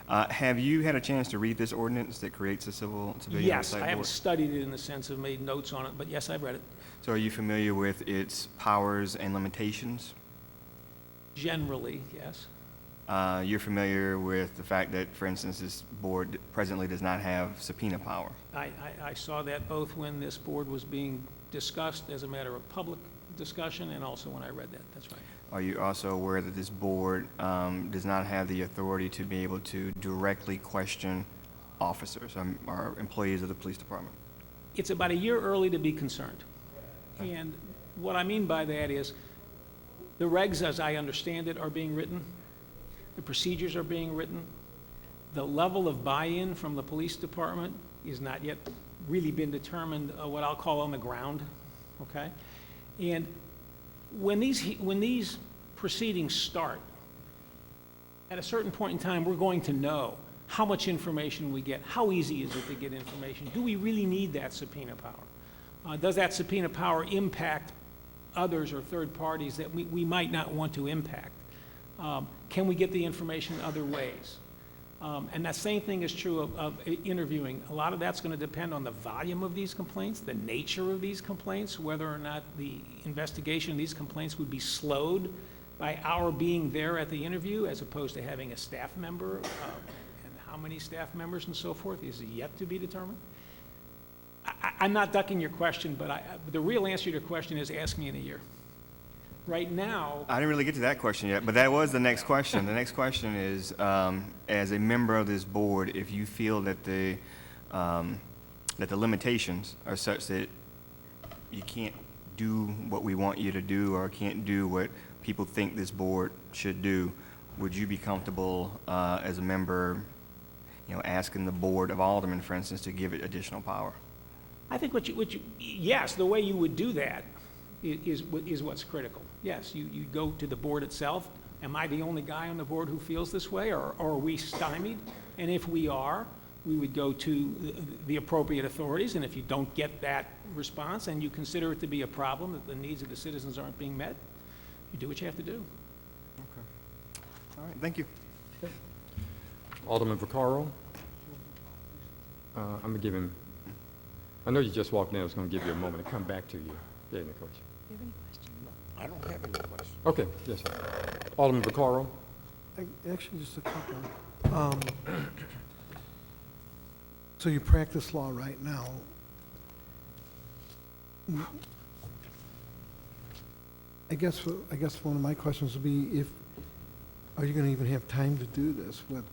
Have you had a chance to read this ordinance that creates a civilian Yes, oversight I haven't board? studied it in the sense of made notes on it, but yes, I've read it. So are you familiar with its powers and limitations? Generally, yes. You're familiar with the fact that, for instance, this board presently does not have subpoena power? I saw that both when this board was being discussed as a matter of public discussion and also when I read that. That's right. Are you also aware that this board does not have the authority to be able to directly question officers or employees of the police department? It's about a year early to be concerned. And what I mean by that is the regs, as I understand it, are being written. The procedures are being written. The level of buy-in from the police department is not yet really been determined, what I'll call on the ground, okay? And when these proceedings start, at a certain point in time, we're going to know how much information we get, how easy is it to get information, do we really need that subpoena power? Does that subpoena power impact others or third parties that we might not want to impact? Can we get the information other ways? And that same thing is true of interviewing. A lot of that's going to depend on the volume of these complaints, the nature of these complaints, whether or not the investigation of these complaints would be slowed by our being there at the interview as opposed to having a staff member, and how many staff members and so forth is yet to be determined. I'm not ducking your question, but the real answer to your question is ask me in a year. Right now... I didn't really get to that question yet, but that was the next question. The next question is, as a member of this board, if you feel that the limitations are such that you can't do what we want you to do or can't do what people think this board should do, would you be comfortable as a member, asking the board of aldermen, for instance, to give it additional power? I think yes, the way you would do that is what's critical. Yes, you go to the board itself. Am I the only guy on the board who feels this way, or are we stymied? And if we are, we would go to the appropriate authorities, and if you don't get that response and you consider it to be a problem, that the needs of the citizens aren't being met, you do what you have to do. Okay. All right, thank you. Alderman Vaccaro. I'm going to give him, I know you just walked in, I was going to give you a moment to come back to you. Yeah, any question? I don't have any questions. Okay, yes, sir. Alderman Vaccaro. Actually, just a couple. So you practice law right now. I guess one of my questions would be are you going to even have time to do this with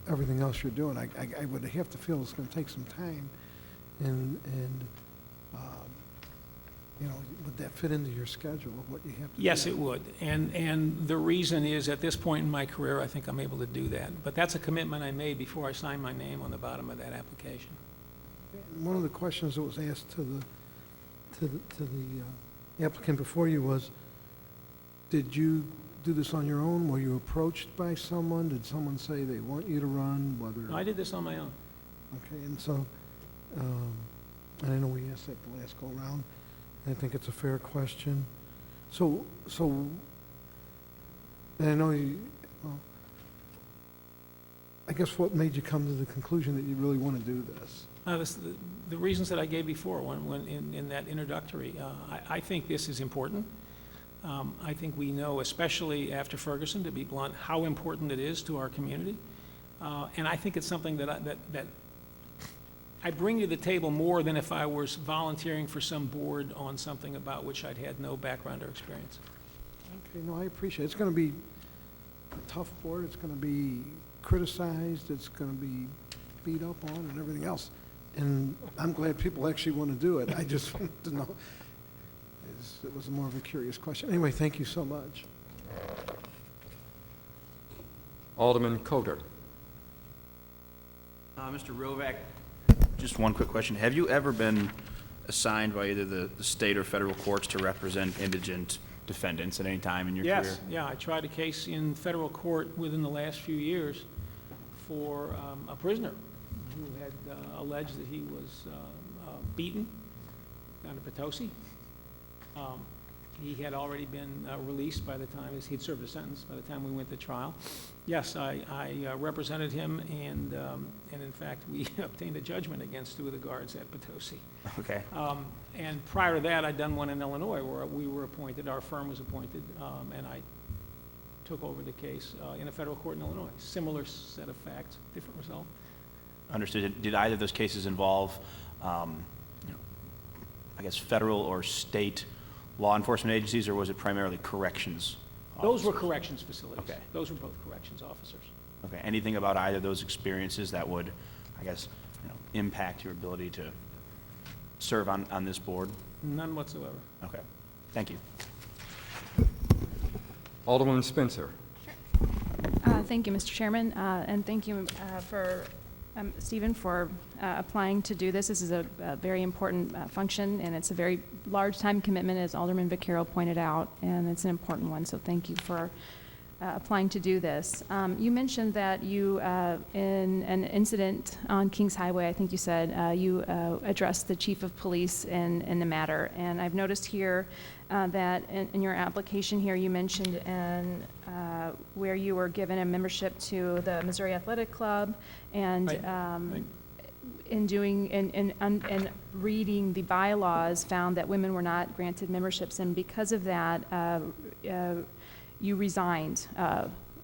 everything else you're doing? I would have to feel it's going to take some time, and would that fit into your schedule of what you have to do? Yes, it would. And the reason is, at this point in my career, I think I'm able to do that. But that's a commitment I made before I signed my name on the bottom of that application. One of the questions that was asked to the applicant before you was, did you do this on your own? Were you approached by someone? Did someone say they want you to run, whether? I did this on my own. Okay, and so, and I know we asked that the last go-around, and I think it's a fair question. So, and I know you, well, I guess what made you come to the conclusion that you really want to do this? The reasons that I gave before, when in that introductory, I think this is important. I think we know, especially after Ferguson, to be blunt, how important it is to our community. And I think it's something that I bring to the table more than if I was volunteering for some board on something about which I'd had no background or experience. Okay, no, I appreciate it. It's going to be a tough board. It's going to be criticized. It's going to be beat up on and everything else. And I'm glad people actually want to do it. I just wanted to know. It was more of a curious question. Anyway, thank you so much. Alderman Coder. Mr. Rovak, just one quick question. Have you ever been assigned by either the state or federal courts to represent indigent defendants at any time in your career? Yes, yeah, I tried a case in federal court within the last few years for a prisoner who had alleged that he was beaten down in Potosi. He had already been released by the time, he'd served a sentence by the time we went to trial. Yes, I represented him, and in fact, we obtained a judgment against 2 of the guards at Potosi. Okay. And prior to that, I'd done one in Illinois where we were appointed, our firm was appointed, and I took over the case in a federal court in Illinois. Similar set of facts, different result. Understood. Did either of those cases involve, I guess, federal or state law enforcement agencies, or was it primarily corrections officers? Those were corrections facilities. Okay. Those were both corrections officers. Okay. Anything about either of those experiences that would, I guess, impact your ability to serve on this board? None whatsoever. Okay. Thank you. Alderman Spencer. Thank you, Mr. Chairman, and thank you for Stephen, for applying to do this. This is a very important function, and it's a very large time commitment, as Alderman Vaquero pointed out, and it's an important one, so thank you for applying to do this. You mentioned that you, in an incident on Kings Highway, I think you said, you addressed the chief of police in the matter, and I've noticed here that in your application here, you mentioned where you were given a membership to the Missouri Athletic Club, and Right. in reading the bylaws, found that women were not granted memberships, and because of that, you resigned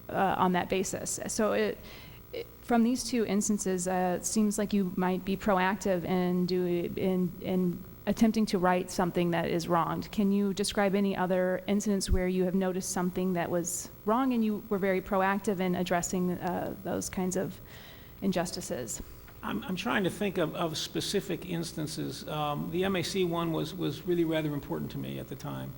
on that basis. So from these 2 instances, it seems like you might be proactive in attempting to right something that is wronged. Can you describe any other incidents where you have noticed something that was wrong and you were very proactive in addressing those kinds of injustices? I'm trying to think of specific instances. The MAC one was really rather important to me at the time.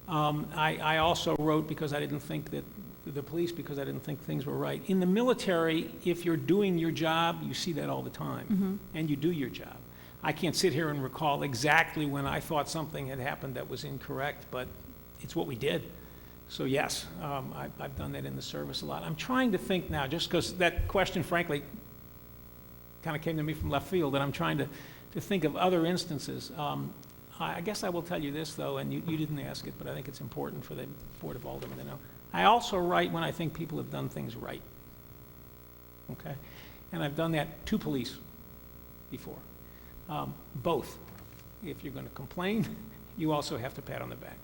I also wrote because I didn't think that the police, because I didn't think things were right. In the military, if you're doing your job, you see that all the time, and you do your job. I can't sit here and recall exactly when I thought something had happened that was incorrect, but it's what we did. So yes, I've done that in the service a lot. I'm trying to think now, just because that question, frankly, kind of came to me from left field, and I'm trying to think of other instances. I guess I will tell you this, though, and you didn't ask it, but I think it's important for the Board of Aldermen to know. I also write when I think people have done things right, okay? And I've done that to police before. Both. If you're going to complain, you also have to pat on the back.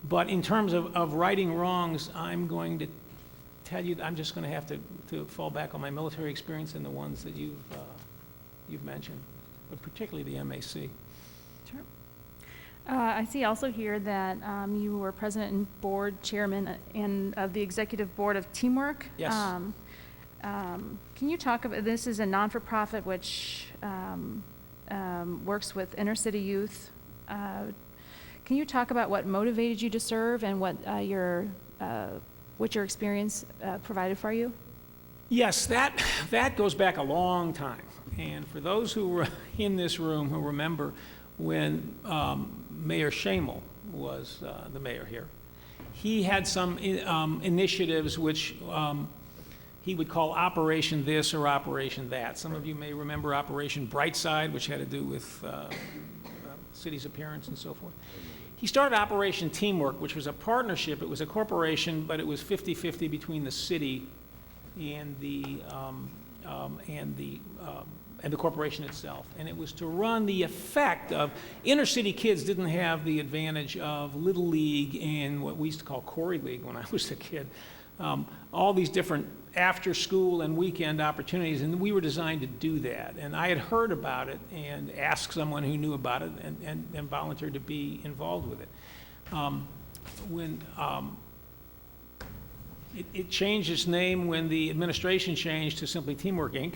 But in terms of righting wrongs, I'm going to tell you, I'm just going to have to fall back on my military experience and the ones that you've mentioned, but particularly the MAC. Sure. I see also here that you were president and board chairman of the executive board of Teamwork. Yes. Can you talk about, this is a non-for-profit which works with inner city youth. Can you talk about what motivated you to serve and what your experience provided for you? Yes, that goes back a long time. And for those who were in this room who remember when Mayor Schamel was the mayor here, he had some initiatives which he would call Operation This or Operation That. Some of you may remember Operation Brightside, which had to do with city's appearance and so forth. He started Operation Teamwork, which was a partnership. It was a corporation, but it was 50-50 between the city and the corporation itself. And it was to run the effect of inner city kids didn't have the advantage of Little League and what we used to call Corey League when I was a kid. All these different after-school and weekend opportunities, and we were designed to do that. And I had heard about it and asked someone who knew about it and volunteered to be involved with it. It changed its name when the administration changed to simply Teamwork, Inc.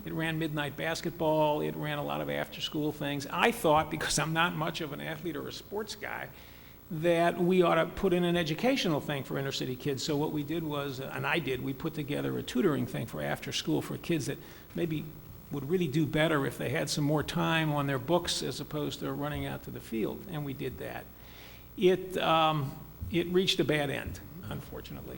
It ran midnight basketball. It ran a lot of after-school things. I thought, because I'm not much of an athlete or a sports guy, that we ought to put in an educational thing for inner city kids. So what we did was, we put together a tutoring thing for after school for kids that maybe would really do better if they had some more time on their books as opposed to running out to the field, and we did that. It reached a bad end, unfortunately.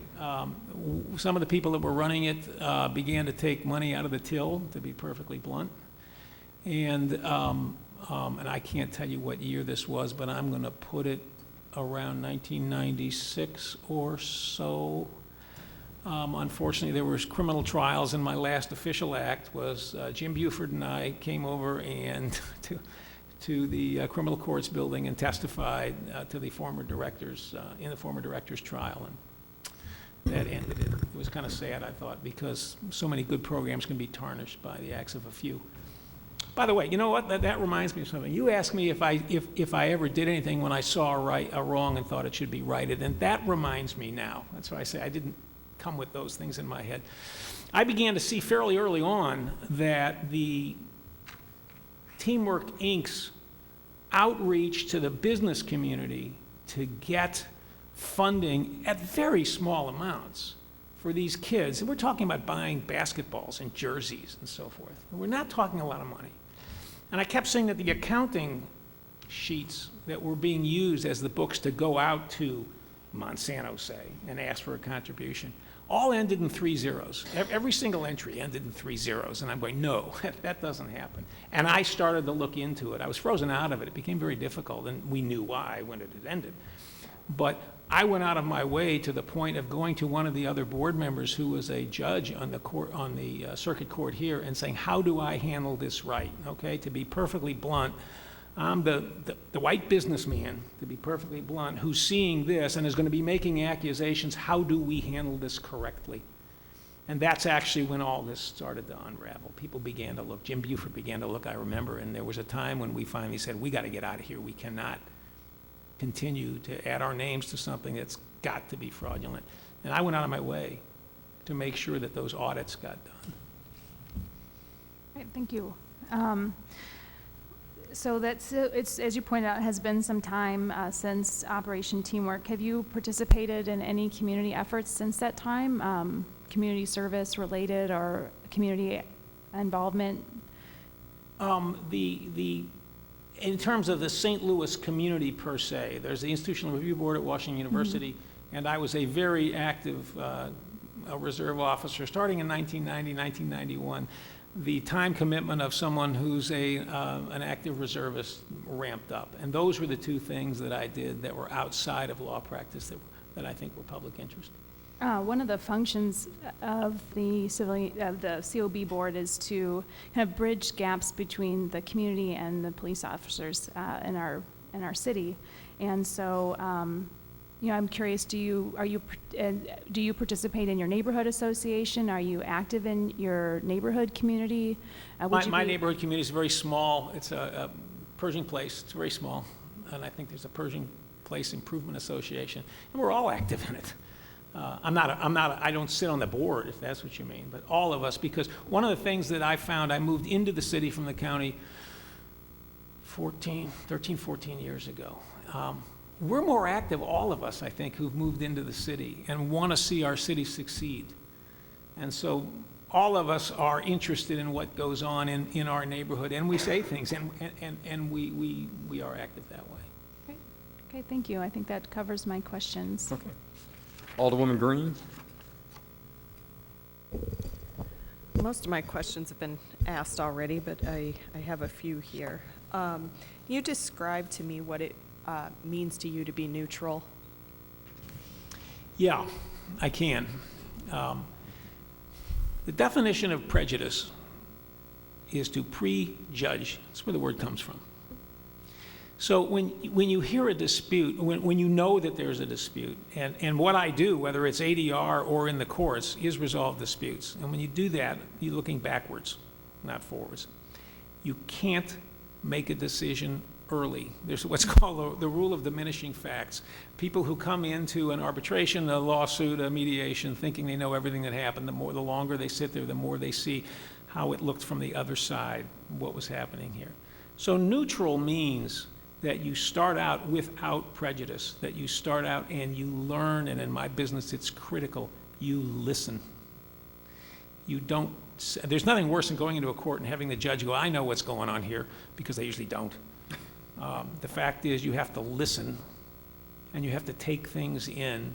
Some of the people that were running it began to take money out of the till, to be perfectly blunt. And I can't tell you what year this was, but I'm going to put it around 1996 or so. Unfortunately, there was criminal trials, and my last official act was Jim Buford and I came over and to the criminal courts building and testified to the former directors in the former directors trial, and that ended it. It was kind of sad, I thought, because so many good programs can be tarnished by the acts of a few. By the way, you know what? That reminds me of something. You asked me if I ever did anything when I saw a wrong and thought it should be righted, and that reminds me now. That's why I say I didn't come with those things in my head. I began to see fairly early on that the Teamwork Inc.'s outreach to the business community to get funding at very small amounts for these kids, and we're talking about buying basketballs and jerseys and so forth. We're not talking a lot of money. And I kept saying that the accounting sheets that were being used as the books to go out to Monsanto, say, and ask for a contribution, all ended in 3 zeros. Every single entry ended in 3 zeros. And I'm going, no, that doesn't happen. And I started to look into it. I was frozen out of it. It became very difficult, and we knew why when it had ended. But I went out of my way to the point of going to one of the other board members who was a judge on the court, on the circuit court here, and saying, how do I handle this right? Okay, to be perfectly blunt, I'm the white businessman, to be perfectly blunt, who's seeing this and is going to be making accusations. How do we handle this correctly? And that's actually when all this started to unravel. People began to look. Jim Buford began to look, I remember, and there was a time when we finally said, we got to get out of here. We cannot continue to add our names to something that's got to be fraudulent. And I went out of my way to make sure that those audits got done. Right, thank you. So it's, as you pointed out, has been some time since Operation Teamwork. Have you participated in any community efforts since that time? Community service related or community involvement? In terms of the St. Louis community per se, there's the Institutional Review Board at Washington University, and I was a very active reserve officer starting in 1990, 1991. The time commitment of someone who's an active reservist ramped up. And those were the two things that I did that were outside of law practice that I think were public interest. One of the functions of the COB board is to kind of bridge gaps between the community and the police officers in our city. And so, I'm curious, do you participate in your neighborhood association? Are you active in your neighborhood community? My neighborhood community is very small. It's a Pershing Place. It's very small, and I think there's a Pershing Place Improvement Association, and we're all active in it. I don't sit on the board, if that's what you mean, but all of us, because one of the things that I found, I moved into the city from the county 13, 14 years ago. We're more active, all of us, I think, who've moved into the city and want to see our city succeed. And so all of us are interested in what goes on in our neighborhood, and we say things, and we are active that way. Okay, thank you. I think that covers my questions. Okay. Alderwoman Green? Most of my questions have been asked already, but I have a few here. Can you describe to me what it means to you to be neutral? Yeah, I can. The definition of prejudice is to prejudge. That's where the word comes from. So when you hear a dispute, when you know that there's a dispute, and what I do, whether it's ADR or in the courts, is resolve disputes. And when you do that, you're looking backwards, not forwards. You can't make a decision early. There's what's called the rule of diminishing facts. People who come into an arbitration, a lawsuit, a mediation, thinking they know everything that happened, the longer they sit there, the more they see how it looked from the other side, what was happening here. So neutral means that you start out without prejudice, that you start out and you learn, and in my business it's critical, you listen. You don't, there's nothing worse than going into a court and having the judge go, I know what's going on here, because they usually don't. The fact is you have to listen, and you have to take things in,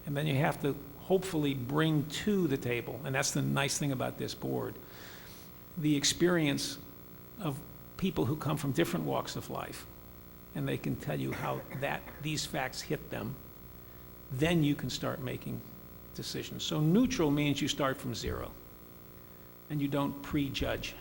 and then you have to hopefully bring to the table, and that's the nice thing about this board, the experience of people who come from different walks of life, and they can tell you how these facts hit them. Then you can start making decisions. So neutral means you start from zero, and you don't prejudge.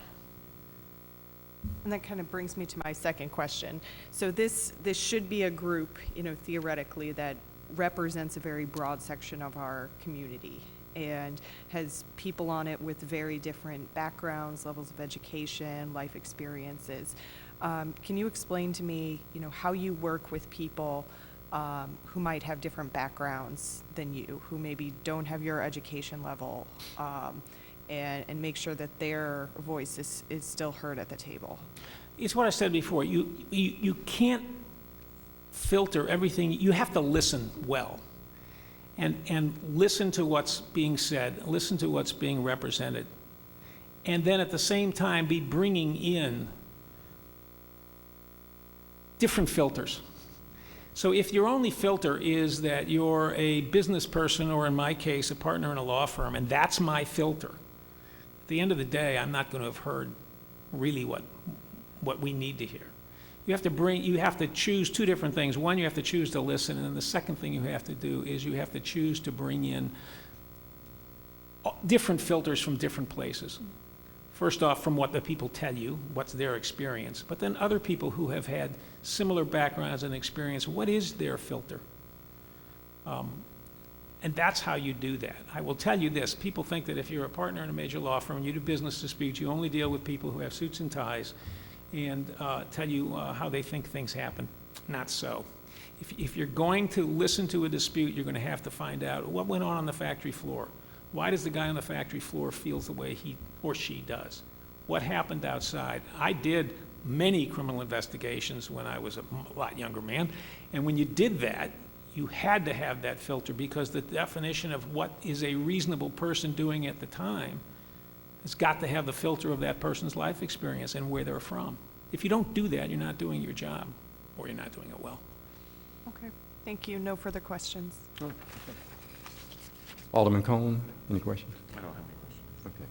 And that kind of brings me to my second question. So this should be a group, theoretically, that represents a very broad section of our community and has people on it with very different backgrounds, levels of education, life experiences. Can you explain to me, how you work with people who might have different backgrounds than you, who maybe don't have your education level, and make sure that their voice is still heard at the table? It's what I said before. You can't filter everything. You have to listen well. And listen to what's being said, listen to what's being represented, and then at the same time be bringing in different filters. So if your only filter is that you're a business person, or in my case, a partner in a law firm, and that's my filter, at the end of the day, I'm not going to have heard really what we need to hear. You have to choose two different things. One, you have to choose to listen, and then the second thing you have to do is you have to choose to bring in different filters from different places. First off, from what the people tell you, what's their experience, but then other people who have had similar backgrounds and experience, what is their filter? And that's how you do that. I will tell you this, people think that if you're a partner in a major law firm and you do business disputes, you only deal with people who have suits and ties and tell you how they think things happen. Not so. If you're going to listen to a dispute, you're going to have to find out what went on the factory floor. Why does the guy on the factory floor feel the way he or she does? What happened outside? I did many criminal investigations when I was a lot younger man, and when you did that, you had to have that filter, because the definition of what is a reasonable person doing at the time has got to have the filter of that person's life experience and where they're from. If you don't do that, you're not doing your job, or you're not doing it well. Okay, thank you. No further questions. Alderman Cone, any questions? I don't have any questions. Okay.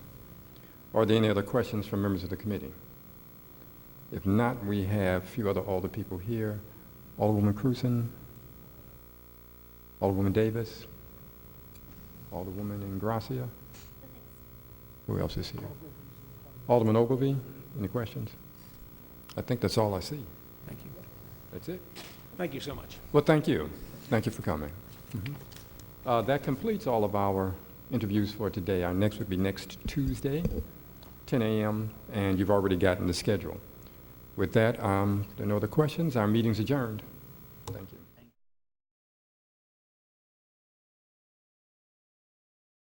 Are there any other questions from members of the committee? If not, we have a few other alder people here. Alderwoman Cruzen, Alderwoman Davis, Alderwoman Ingracia. Who else is here? Alderman Ogilvy, any questions? I think that's all I see. Thank you. That's it. Thank you so much. Well, thank you. Thank you for coming. That completes all of our interviews for today. Our next would be next Tuesday, 10 a.m., and you've already gotten the schedule. With that, there are no other questions. Our meeting's adjourned. Thank you.